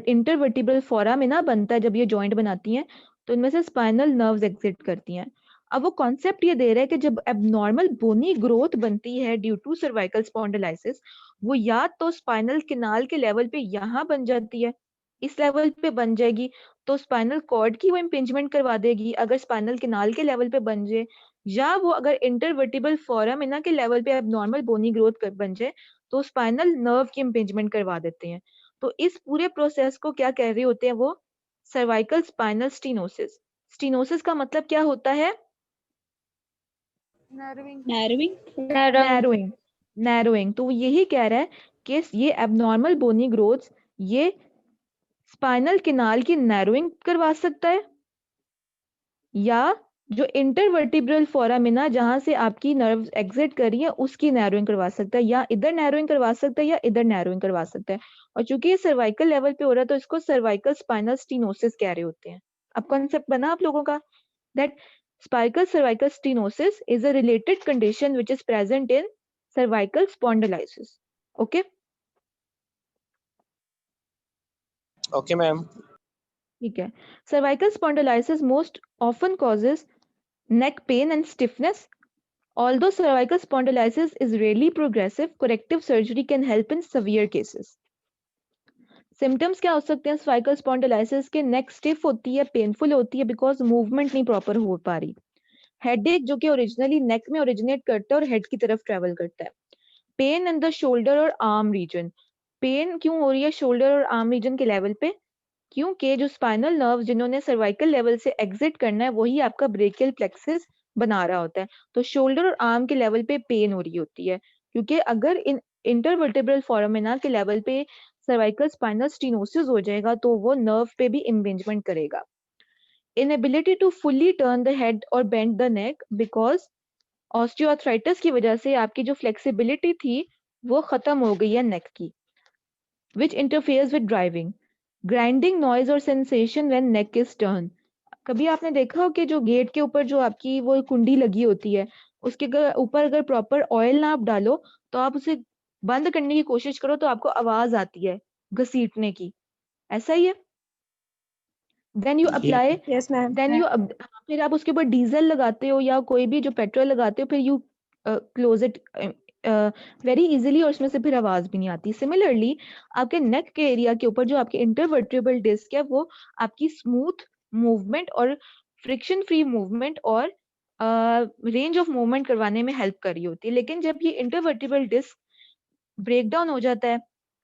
इंटरवर्टिब्रल फोरामिना बनता है जब ये जॉइंट बनाती हैं तो इनमें से स्पाइनल नर्व्स एग्जिट करती हैं. अब वो कॉन्सेप्ट ये दे रहा है कि जब एबनॉर्मल बोनी ग्रोथ बनती है ड्यू टू सर्वाइकल स्पॉन्डिलाइसिस, वो या तो स्पाइनल किनाल के लेवल पे यहाँ बन जाती है, इस लेवल पे बन जाएगी तो स्पाइनल कॉर्ड की वो इम्पिंजमेंट करवा देगी अगर स्पाइनल किनाल के लेवल पे बन जाए, या वो अगर इंटरवर्टिब्रल फोरामिना के लेवल पे एबनॉर्मल बोनी ग्रोथ बन जाए तो स्पाइनल नर्व की इम्पिंजमेंट करवा देते हैं. तो इस पूरे प्रोसेस को क्या कह रहे होते हैं वो? Cervical spinal stenosis. स्टीनोसिस का मतलब क्या होता है? नैरोइंग. तो यही कह रहा है कि ये एबनॉर्मल बोनी ग्रोथ्स ये स्पाइनल किनाल की नैरोइंग करवा सकता है, या जो इंटरवर्टिब्रल फोरामिना जहां से आपकी नर्व्स एग्जिट कर रही है उसकी नैरोइंग करवा सकता है, या इधर नैरोइंग करवा सकता है या इधर नैरोइंग करवा सकता है. और चूंकि ये सर्वाइकल लेवल पे हो रहा है तो इसको सर्वाइकल स्पाइनल स्टीनोसिस कह रहे होते हैं. अब कॉन्सेप्ट बना आप लोगों का that cervical stenosis is a related condition which is present in cervical spondylitis. Okay? Okay, ma'am. ठीक है. Cervical spondylitis most often causes neck pain and stiffness. Although cervical spondylitis is rarely progressive, corrective surgery can help in severe cases. Symptoms क्या हो सकते हैं cervical spondylosis के? नेक stiff होती है, painful होती है बिकॉज मूवमेंट नहीं प्रॉपर हो पा रही. हेडेक जो कि ओरिजिनली नेक में ओरिजिनेट करता है और हेड की तरफ ट्रेवल करता है. पेन इन द शोल्डर और आर्म रीजन. पेन क्यों हो रही है शोल्डर और आर्म रीजन के लेवल पे? क्योंकि जो स्पाइनल नर्व जिन्होंने सर्वाइकल लेवल से एग्जिट करना है वही आपका ब्रेकियल प्लेक्सस बना रहा होता है. तो शोल्डर और आर्म के लेवल पे पेन हो रही होती है क्योंकि अगर इन इंटरवर्टिब्रल फोरामिना के लेवल पे सर्वाइकल स्पाइनल स्टीनोसिस हो जाएगा तो वो नर्व पे भी इम्पिंजमेंट करेगा. inability to fully turn the head or bend the neck because osteoarthritis की वजह से आपकी जो फ्लेक्सिबिलिटी थी वो खत्म हो गई है नेक की, which interferes with driving. Grinding noise और sensation when neck is turned. कभी आपने देखा हो कि जो गेट के ऊपर जो आपकी वो कुंडी लगी होती है, उसके ऊपर अगर प्रॉपर ऑयल ना आप डालो तो आप उसे बंद करने की कोशिश करो तो आपको आवाज आती है घसीटने की, ऐसा ही है. Then you apply yes ma'am. Then you फिर आप उसके ऊपर डीजल लगाते हो या कोई भी जो पेट्रोल लगाते हो, फिर you close it very easily और उसमें से फिर आवाज भी नहीं आती. सिमिलरली आपके नेक के एरिया के ऊपर जो आपके इंटरवर्टेब्रल डिस्क है वो आपकी स्मूथ मूवमेंट और फ्रिक्शन फ्री मूवमेंट और रेंज ऑफ मूवमेंट करवाने में हेल्प कर रही होती है. लेकिन जब ये इंटरवर्टेब्रल डिस्क ब्रेक डाउन हो जाता है,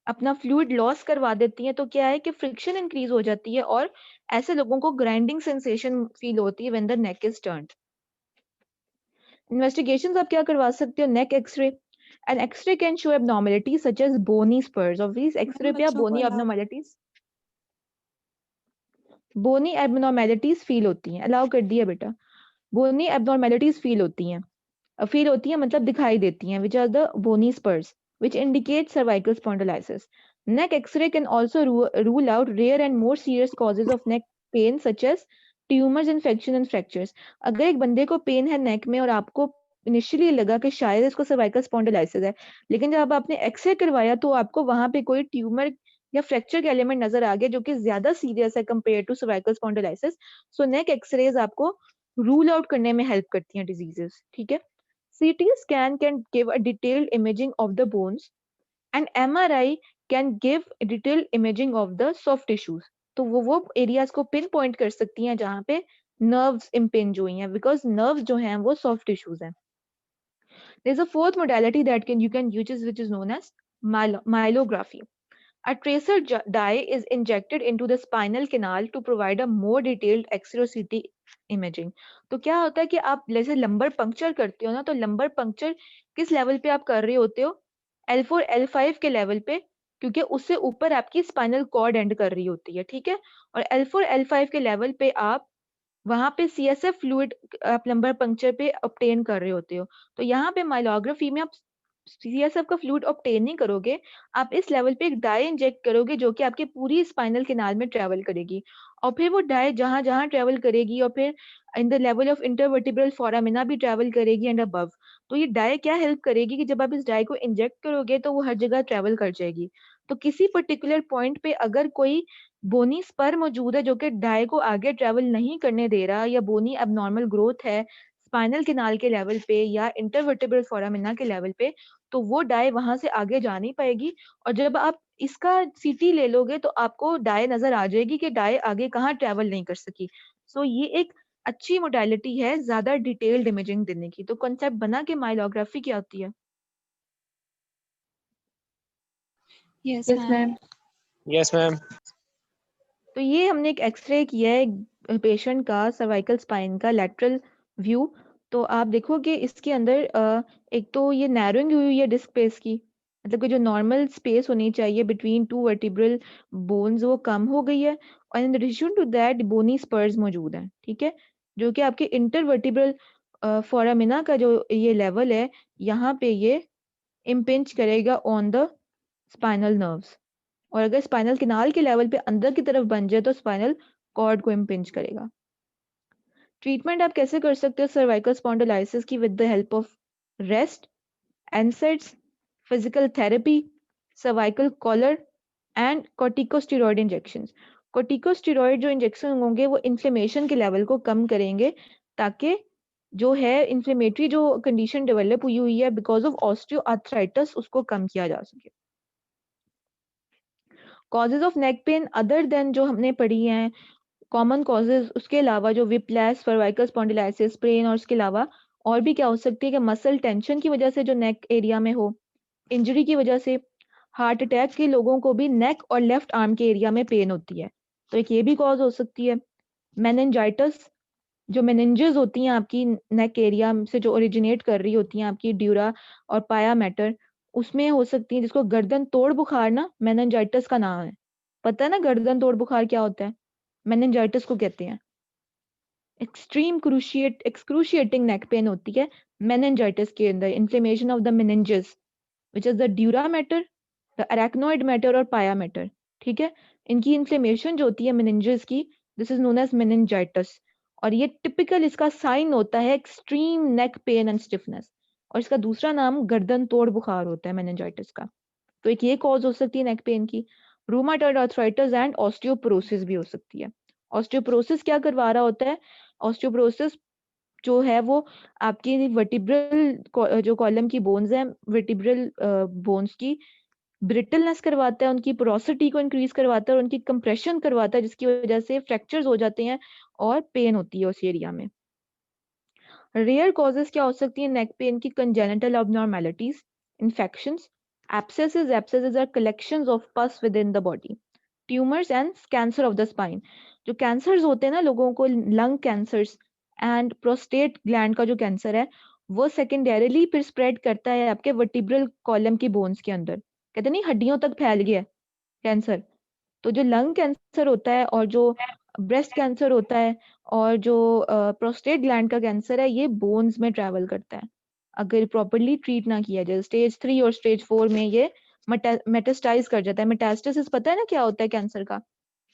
अपना फ्लूइड लॉस करवा देती है, तो क्या है कि फ्रिक्शन इंक्रीज हो जाती है और ऐसे लोगों को ग्राइंडिंग सेंसेशन फील होती है when the neck is turned. Investigations आप क्या करवा सकते हो? Neck X-ray. An X-ray can show abnormalities such as bony spurs. Of this X-ray पे आप बोनी एबनॉर्मलिटीज फील होती हैं. अलाउ कर दिया बेटा. बोनी एबनॉर्मलिटीज फील होती हैं मतलब दिखाई देती हैं, which are the bony spurs, which indicate cervical spondylosis. Neck X-ray can also rule out rare and more serious causes of neck pain such as tumors, infection and fractures. अगर एक बंदे को पेन है नेक में और आपको इनिशियली लगा कि शायद इसको सर्वाइकल स्पॉन्डिलाइसिस है, लेकिन जब आपने एक्सरे करवाया तो आपको वहां पे कोई ट्यूमर या फ्रैक्चर के एलिमेंट नजर आ गए जो कि ज्यादा सीरियस है compare to cervical spondylosis. So neck X-rays आपको रूल आउट करने में हेल्प करती हैं डिजीजेस. ठीक है. CT scan can give a detailed imaging of the bones and MRI can give a detailed imaging of the soft tissues. तो वो areas को पिन पॉइंट कर सकती हैं जहां पे नर्व्स इम्पिंज हुई हैं, बिकॉज नर्व्स जो हैं वो सॉफ्ट टिश्यूज हैं. There is a fourth modality that you can use which is known as myelography. A tracer dye is injected into the spinal canal to provide a more detailed X-ray or CT imaging. तो क्या होता है कि आप जैसे lumbar puncture करते हो ना, तो लंबर पंक्चर किस लेवल पे आप कर रहे होते हो? L4 L5 के लेवल पे, क्योंकि उससे ऊपर आपकी स्पाइनल कॉर्ड एंड कर रही होती है. ठीक है. और L4 L5 के लेवल पे आप वहां पे CSF फ्लूइड आप लंबर पंक्चर पे ऑब्टेन कर रहे होते हो. तो यहाँ पे माइलोग्राफी में आप CSF का फ्लूइड ऑब्टेन नहीं करोगे, आप इस लेवल पे एक डाई इंजेक्ट करोगे जो कि आपके पूरी स्पाइनल कैनाल में ट्रेवल करेगी, और फिर वो डाई जहां जहां ट्रेवल करेगी और फिर in the level of intervertebral foramina भी ट्रेवल करेगी एंड अबव. तो ये डाई क्या हेल्प करेगी कि जब आप इस डाई को इंजेक्ट करोगे तो वो हर जगह ट्रेवल कर जाएगी. तो किसी पर्टिकुलर पॉइंट पे अगर कोई बोनी स्पर मौजूद है जो कि डाई को आगे ट्रेवल नहीं करने दे रहा, या बोनी एबनॉर्मल ग्रोथ है स्पाइनल कैनाल के लेवल पे या इंटरवर्टिब्रल फोरामिना के लेवल पे, तो वो डाई वहां से आगे जा नहीं पाएगी. और जब आप इसका सीटी ले लोगे तो आपको डाई नजर आ जाएगी कि डाई आगे कहाँ ट्रेवल नहीं कर सकी. सो ये एक अच्छी मोडालिटी है ज्यादा डिटेल्ड इमेजिंग देने की. तो कॉन्सेप्ट बना कि माइलोग्राफी क्या होती है. Yes ma'am. Yes, ma'am. तो ये हमने एक एक्सरे किया है पेशेंट का सर्वाइकल स्पाइन का लैटरल व्यू. तो आप देखोगे इसके अंदर एक तो ये नैरोइंग हुई है डिस्क स्पेस की, मतलब कि जो नॉर्मल स्पेस होनी चाहिए बिटवीन टू वर्टिब्रल बोन्स वो कम हो गई है, और इन एडिशन टू दैट बोनी स्पर्स मौजूद हैं. ठीक है. जो कि आपके इंटरवर्टिब्रल फोरामिना का जो ये लेवल है यहाँ पे ये इम्पिंच करेगा ऑन द स्पाइनल नर्व्स, और अगर स्पाइनल कैनाल के लेवल पे अंदर की तरफ बन जाए तो स्पाइनल कॉर्ड को इम्पिंच करेगा. ट्रीटमेंट आप कैसे कर सकते हो सर्वाइकल स्पॉन्डिलाइसिस की? With the help of rest, NSAIDs, physical therapy, cervical collar and corticosteroid injections. Corticosteroid जो इंजेक्शन होंगे वो इन्फ्लेमेशन के लेवल को कम करेंगे, ताकि जो है इन्फ्लेमेटरी जो कंडीशन डेवलप हुई है बिकॉज ऑफ ऑस्टियोआर्थराइटिस उसको कम किया जा सके. Causes of neck pain other than जो हमने पढ़ी हैं कॉमन कॉजेज, उसके अलावा जो विप्लैश, सर्वाइकल स्पॉन्डिलाइसिस, स्प्रेन, और उसके अलावा और भी क्या हो सकती है कि मसल टेंशन की वजह से जो नेक एरिया में हो, इंजरी की वजह से, हार्ट अटैक के लोगों को भी नेक और लेफ्ट आर्म के एरिया में पेन होती है, तो एक ये भी कॉज हो सकती है. मेनिंजाइटिस, जो मेनिंजेस होती हैं आपकी नेक एरिया से जो ओरिजिनेट कर रही होती हैं आपकी ड्यूरा और पाया मैटर, उसमें हो सकती है, जिसको गर्दन तोड़ बुखार ना मेनिंजाइटिस का नाम है. पता है ना गर्दन तोड़ बुखार क्या होता है? मेनिंजाइटिस को कहते हैं. एक्सट्रीम एक्सक्रूशिएटिंग नेक पेन होती है मेनिंजाइटिस के अंदर, inflammation of the meninges which is the dura mater, the arachnoid mater और पाया मैटर। ठीक है, इनकी इन्फ्लेमेशन जो होती है मेनिंजेस की, this is known as meningitis. और ये टिपिकल इसका साइन होता है extreme neck pain and stiffness, और इसका दूसरा नाम गर्दन तोड़ बुखार होता है मेनिंजाइटिस का। तो एक ये कॉज हो सकती है नेक पेन की। रूमाटॉइड आर्थराइटिस एंड ऑस्टियोपोरोसिस भी हो सकती है। ऑस्टियोपोरोसिस क्या करवा रहा होता है? ऑस्टियोपोरोसिस जो है वो आपकी वर्टिब्रल जो कॉलम की बोन्स हैं, वर्टिब्रल बोन्स की ब्रिटलनेस करवाता है, उनकी पोरोसिटी को इंक्रीज करवाता है और उनकी कंप्रेशन करवाता है, जिसकी वजह से फ्रैक्चर्स हो जाते हैं और पेन होती है उस एरिया में। रेयर कॉजेस क्या हो सकती है नेक पेन की? Congenital abnormalities, infections, abscesses are collections of pus within the body, tumors and cancer of the spine। जो कैंसर्स होते हैं ना लोगों को, lung cancers and prostate gland का जो कैंसर है, वो सेकेंडरीली फिर स्प्रेड करता है आपके वर्टिब्रल कॉलम की बोन्स के अंदर। कहते नहीं हड्डियों तक फैल गया कैंसर। तो जो लंग कैंसर होता है और जो ब्रेस्ट कैंसर होता है और जो प्रोस्टेट ग्लैंड का कैंसर है, ये बोन्स में ट्रैवल करता है अगर प्रॉपरली ट्रीट ना किया जाए। स्टेज 3 और स्टेज 4 में ये मेटास्टाइज कर जाता है। मेटास्टेसिस पता है ना क्या होता है कैंसर का?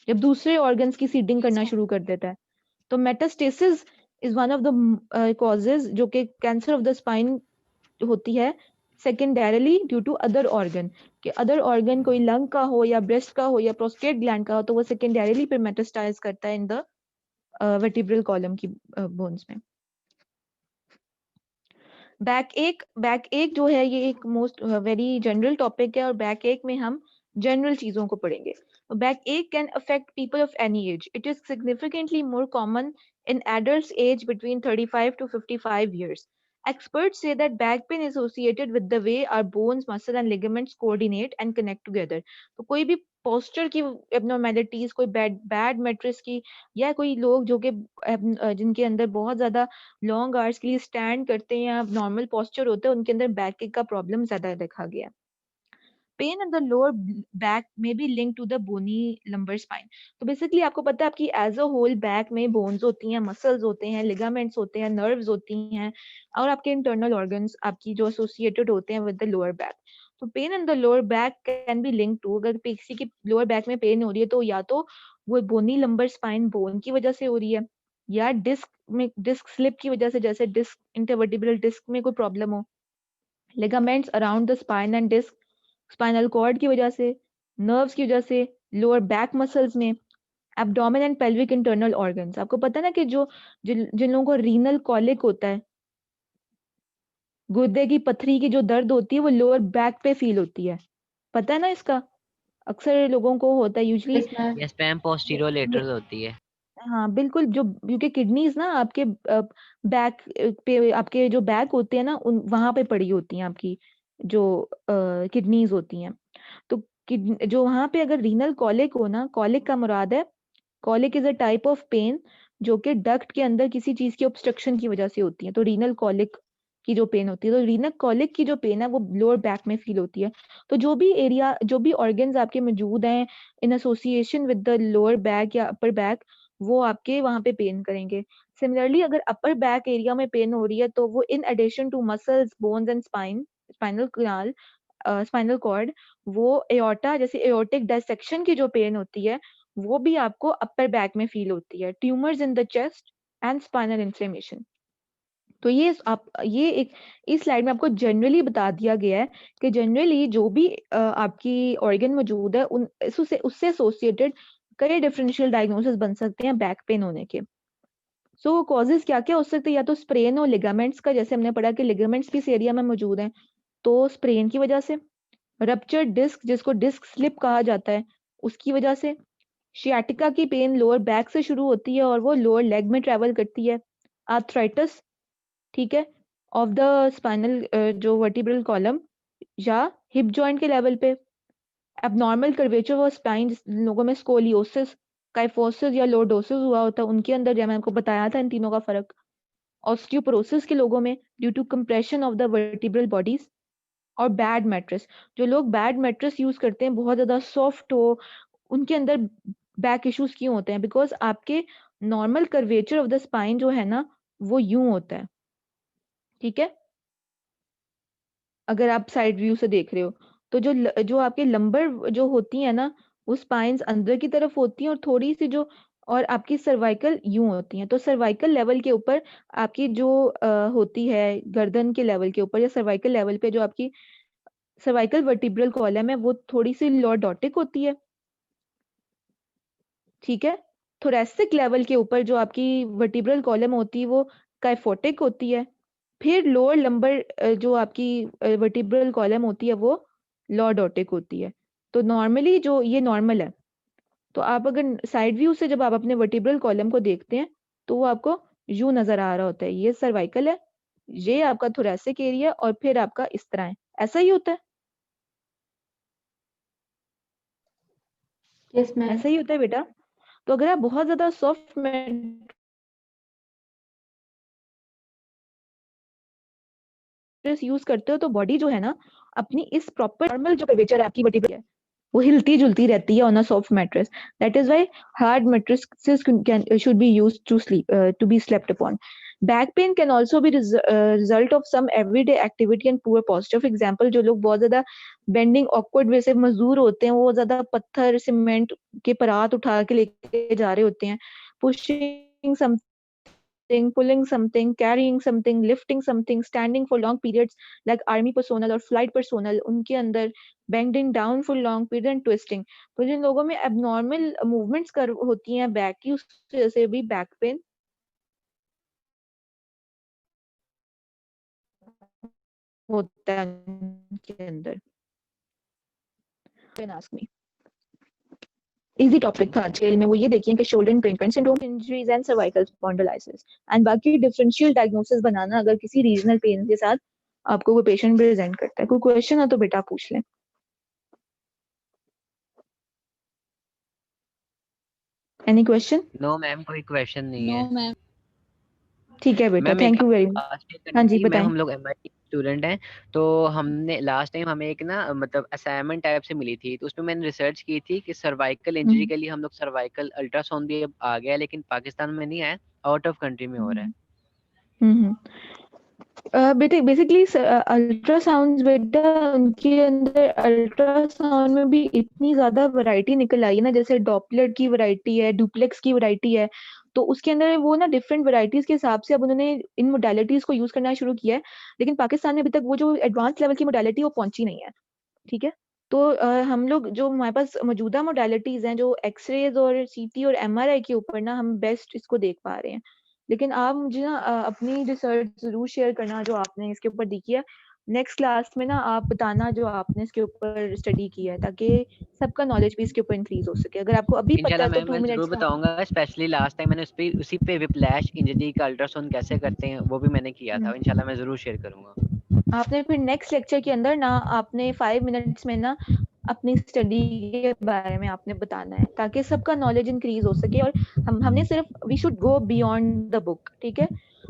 जब दूसरे ऑर्गन्स की सीडिंग करना शुरू कर देता है। तो metastasis is one of the causes जो कि कैंसर ऑफ द स्पाइन होती है सेकेंडरीली ड्यू टू अदर ऑर्गन, कि अदर ऑर्गन कोई लंग का हो या ब्रेस्ट का हो या प्रोस्टेट ग्लैंड का हो, तो वो सेकेंडरीली फिर मेटास्टाइज करता है इन द वर्टिब्रल कॉलम की बोन्स में। बैक एक जो है ये एक मोस्ट वेरी जनरल टॉपिक है, और बैक एक में हम जनरल चीजों को पढ़ेंगे। बैक एक can affect people of any as. It is significantly more common in adults aged between 35 to 55 years. Experts say that back pain is associated with the way our bones, muscle and ligaments coordinate and connect together. तो कोई भी posture की abnormalities, कोई bad mattress की, या कोई लोग जो कि जिनके अंदर बहुत ज्यादा लॉन्ग आवर्स के लिए स्टैंड करते हैं या नॉर्मल posture होता है, उनके अंदर बैक का प्रॉब्लम ज्यादा देखा गया। Pain in the lower back में be link to the bony lumbar spine. तो बेसिकली आपको पता है आपकी एज अ होल बैक में बोन्स होती हैं, मसल्स होते हैं, लिगामेंट्स होते हैं, नर्व्स होती हैं, और आपके इंटरनल ऑर्गन्स आपकी जो एसोसिएटेड होते हैं विद द लोअर बैक। तो pain in the lower back can be link to, अगर किसी की लोअर बैक में पेन हो रही है तो या तो वो बोनी लंबर स्पाइन बोन की वजह से हो रही है, या डिस्क स्लिप की वजह से, जैसे डिस्क इंटरवर्टिब्रल डिस्क में कोई प्रॉब्लम हो, ligaments around the spine and disc, spinal cord की वजह से, नर्व्स की वजह से, लोअर बैक मसल्स में, abdomen and pelvic internal organs. आपको पता है ना कि जिन लोगों को रीनल कॉलिक होता है, गुर्दे की पथरी की जो दर्द होती है वो लोअर बैक पे फील होती है, पता है ना इसका? अक्सर लोगों को होता है usually. Yes ma'am, posterior lateral होती है। हाँ बिल्कुल, जो क्योंकि किडनीज ना आपके बैक पे, आपके जो बैक होते हैं ना उन वहां पे पड़ी होती हैं आपकी जो किडनीज होती हैं। तो जो वहां पे अगर रीनल कॉलिक हो ना, कॉलिक का मुराद है, colic is a type of pain जो कि डक्ट के अंदर किसी चीज की ऑब्स्ट्रक्शन की वजह से होती है। तो रीनल कॉलिक की जो पेन होती है, तो रीनल कॉलिक की जो पेन है वो लोअर बैक में फील होती है। तो जो भी एरिया, जो भी ऑर्गन्स आपके मौजूद हैं in association with the lower back या अपर बैक, वो आपके वहां पे पेन करेंगे। सिमिलरली अगर अपर बैक एरिया में पेन हो रही है तो वो in addition to muscles, bones and spinal canal, spinal cord, वो एओर्टा जैसे एओर्टिक डायसेक्शन की जो पेन होती है वो भी आपको अपर बैक में फील होती है। Tumours in the chest and spinal inflammation. तो ये एक इस स्लाइड में आपको जनरली बता दिया गया है कि जनरली जो भी आपकी ऑर्गन मौजूद है उन उससे एसोसिएटेड कई डिफरेंशियल डायग्नोसिस बन सकते हैं बैक पेन होने के। सो कॉजेज क्या क्या हो सकते हैं? या तो स्प्रेन और लिगामेंट्स का, जैसे हमने पढ़ा कि लिगामेंट्स भी इस एरिया में मौजूद हैं, तो स्प्रेन की वजह से, रप्चर डिस्क जिसको डिस्क स्लिप कहा जाता है उसकी वजह से, शियाटिका की पेन लोअर बैक से शुरू होती है और वो लोअर लेग में ट्रेवल करती है, आर्थराइटिस, ठीक है, ऑफ द स्पाइनल जो वर्टिब्रल कॉलम या हिप जॉइंट के लेवल पे, एबनॉर्मल कर्वेचर ऑफ स्पाइन, जिन लोगों में स्कोलियोसिस, काइफोसिस या लोर्डोसिस हुआ होता है उनके अंदर, जैसे मैंने आपको बताया था इन तीनों का फर्क, ऑस्टियोपोरोसिस के लोगों में due to compression of the vertebral bodies, और बैड मैट्रेस, जो लोग बैड मैट्रेस यूज करते हैं बहुत ज्यादा सॉफ्ट हो, उनके अंदर बैक इश्यूज क्यों होते हैं? बिकॉज आपके normal curvature of the spine जो है ना वो यूं होता है, ठीक है। अगर आप साइड व्यू से देख रहे हो तो जो आपके लंबर जो होती है ना वो स्पाइन्स अंदर की तरफ होती हैं और थोड़ी सी जो और आपकी सर्वाइकल यूं होती हैं। तो सर्वाइकल लेवल के ऊपर आपकी जो होती है गर्दन के लेवल के ऊपर या सर्वाइकल लेवल पे जो आपकी सर्वाइकल वर्टिब्रल कॉलम है वो थोड़ी सी लॉर्डोटिक होती है, ठीक है। थोरेसिक लेवल के ऊपर जो आपकी वर्टिब्रल कॉलम होती है वो काइफोटिक होती है। फिर लोअर लंबर जो आपकी वर्टिब्रल कॉलम होती है वो लॉर्डोटिक होती है। तो नॉर्मली जो ये नॉर्मल है, तो आप अगर साइड व्यू से जब आप अपने वर्टिब्रल कॉलम को देखते हैं तो वो आपको यूं नजर आ रहा होता है, ये सर्वाइकल है, ये आपका थोरेसिक एरिया और फिर आपका इस तरह है, ऐसा ही होता है। Yes ma'am. ऐसा ही होता है बेटा। तो अगर आप बहुत ज्यादा सॉफ्ट यूज करते हो तो बॉडी जो है ना अपनी इस प्रॉपर नॉर्मल जो कर्वेचर है आपकी वर्टिब्रल है वो हिलती जुलती रहती है on a soft mattress. That is why hard mattresses should be used to be slept upon. Back pain can also be result of some everyday activity and poor posture. For example, जो लोग बहुत ज्यादा bending awkward वे से मजदूर होते हैं, वो ज्यादा पत्थर सीमेंट के परात उठा के लेके जा रहे होते हैं, pushing pulling something, carrying something, lifting something, standing for long periods like army personnel or flight personnel, उनके अंदर bending down for long period and twisting. तो जिन लोगों में abnormal movements होती हैं बैक की, उस वजह से भी बैक पेन होता है उनके अंदर। Ask me. इजी टॉपिक था आज के में, वो ये देखिए कि shoulder and pain syndrome, injuries and cervical spondylosis and बाकी डिफरेंशियल डायग्नोसिस बनाना अगर किसी रीजनल पेन के साथ आपको वो पेशेंट प्रेजेंट करता है। कोई क्वेश्चन हो तो बेटा पूछ लें। Any question? नो मैम, कोई क्वेश्चन नहीं है। No ma'am. ठीक है बेटा, मैम एक thank you very much. Last हाँ करनी जी थी मैम, बताएं। हम लोग एमआईटी स्टूडेंट हैं, तो हमने लास्ट टाइम हमें एक ना मतलब असाइनमेंट टाइप से मिली थी, तो उसमें मैंने रिसर्च की थी कि सर्वाइकल इंजरी के लिए हम लोग सर्वाइकल अल्ट्रासाउंड भी अब आ गया है, लेकिन पाकिस्तान में नहीं आया, आउट ऑफ कंट्री में हो रहा है। बेटे बेसिकली अल्ट्रासाउंड बेटा उनके अंदर अल्ट्रासाउंड में भी इतनी ज्यादा वैरायटी निकल आई है ना, जैसे डॉपलर की वैरायटी है, डुप्लेक्स की वैरायटी है, तो उसके अंदर वो ना डिफरेंट वैरायटीज के हिसाब से अब उन्होंने इन मोडालिटीज को यूज करना शुरू किया है, लेकिन पाकिस्तान में अभी तक वो जो एडवांस लेवल की मोडालिटी वो पहुंची नहीं है, ठीक है। तो हम लोग जो हमारे पास मौजूदा मोडालिटीज हैं जो एक्सरेज और सीटी और एमआरआई के ऊपर ना हम बेस्ट इसको देख पा रहे हैं, लेकिन आप मुझे ना अपनी रिसर्च जरूर शेयर करना जो आपने इसके ऊपर देखी है। नेक्स्ट क्लास में ना आप बताना जो आपने इसके ऊपर स्टडी किया है, ताकि सबका नॉलेज भी इसके ऊपर इंक्रीज हो सके। अगर आपको अभी पता इंशाल्लाह है तो मैम 2 मैं जरूर मिनट्स में बताऊंगा, स्पेशली लास्ट टाइम मैंने उसी पे विप्लैश इंजरी का अल्ट्रासाउंड कैसे करते हैं वो भी मैंने किया था, इंशाल्लाह मैं जरूर शेयर करूंगा। आपने फिर नेक्स्ट लेक्चर के अंदर ना आपने 5 मिनट्स में ना अपनी स्टडी के बारे में आपने बताना है, ताकि सबका नॉलेज इंक्रीज हो सके। और हमने सिर्फ we should go beyond the book, ठीक है।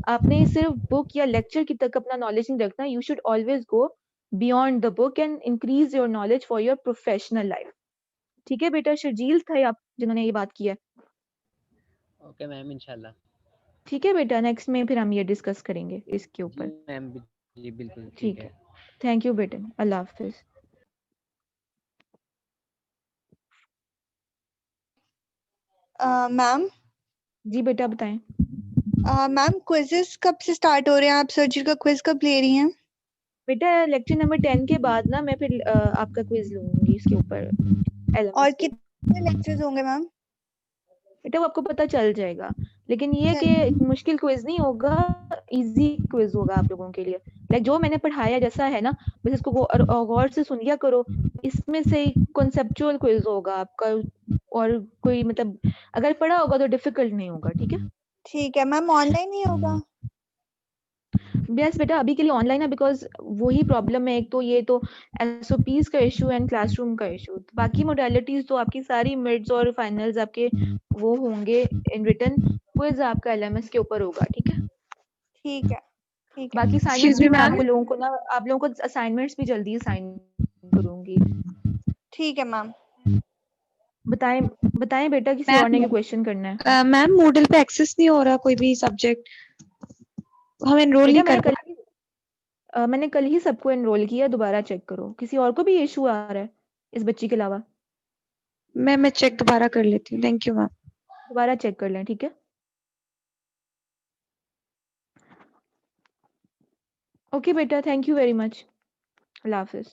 आपने सिर्फ बुक या लेक्चर की तक अपना नॉलेज नहीं रखना, you should always go beyond the book and increase your knowledge for your professional life, ठीक है बेटा। शर्जील थे आप जिन्होंने ये बात की है। ओके मैम, इंशाल्लाह। ठीक है बेटा, नेक्स्ट में फिर हम ये डिस्कस करेंगे इसके जी ऊपर। मैम, जी बिल्कुल ठीक ठीक है। है, थैंक यू बेटा, अल्लाह हाफिज। मैम जी बेटा बताएं। मैम क्विजेस कब से स्टार्ट हो रहे हैं? आप सर्जरी का क्विज कब ले रही हैं? बेटा लेक्चर नंबर 10 के बाद ना मैं फिर आपका क्विज लूंगी इसके ऊपर LMS और के। कितने लेक्चर्स होंगे मैम? बेटा वो आपको पता चल जाएगा, लेकिन ये कि मुश्किल क्विज नहीं होगा, इजी क्विज होगा आप लोगों के लिए। लाइक जो मैंने पढ़ाया जैसा है ना, बस इसको गौर से सुन लिया करो। इसमें से कॉन्सेप्चुअल क्विज होगा आपका, और कोई मतलब अगर पढ़ा होगा तो डिफिकल्ट नहीं होगा, ठीक है। ठीक है मैम, ऑनलाइन ही होगा? यस बेटा अभी के लिए ऑनलाइन है, बिकॉज वही प्रॉब्लम है, एक तो ये तो SOPs का इशू एंड क्लासरूम का इशू। बाकी मोडालिटीज तो आपकी सारी मिड्स और फाइनल्स आपके वो होंगे इन रिटन, क्विज आपका LMS के ऊपर होगा, ठीक है। ठीक है ठीक है। बाकी असाइनमेंट्स भी मैं आपको लोगों को ना आप लोगों को असाइनमेंट्स भी जल्दी असाइन करूंगी। ठीक है मैम। बताएं बताएं बेटा, किसी और ने क्या क्वेश्चन करना है? मैम मूडल पे एक्सेस नहीं हो रहा कोई भी सब्जेक्ट, हम एनरोल नहीं बेटा कर मैंने कल ही सबको एनरोल किया, दोबारा चेक करो। किसी और को भी इशू आ रहा है इस बच्ची के अलावा? मैं चेक दोबारा कर लेती हूँ। Thank you ma'am. दोबारा चेक कर लें, ठीक है। ओके बेटा, thank you very much. Allah Hafiz.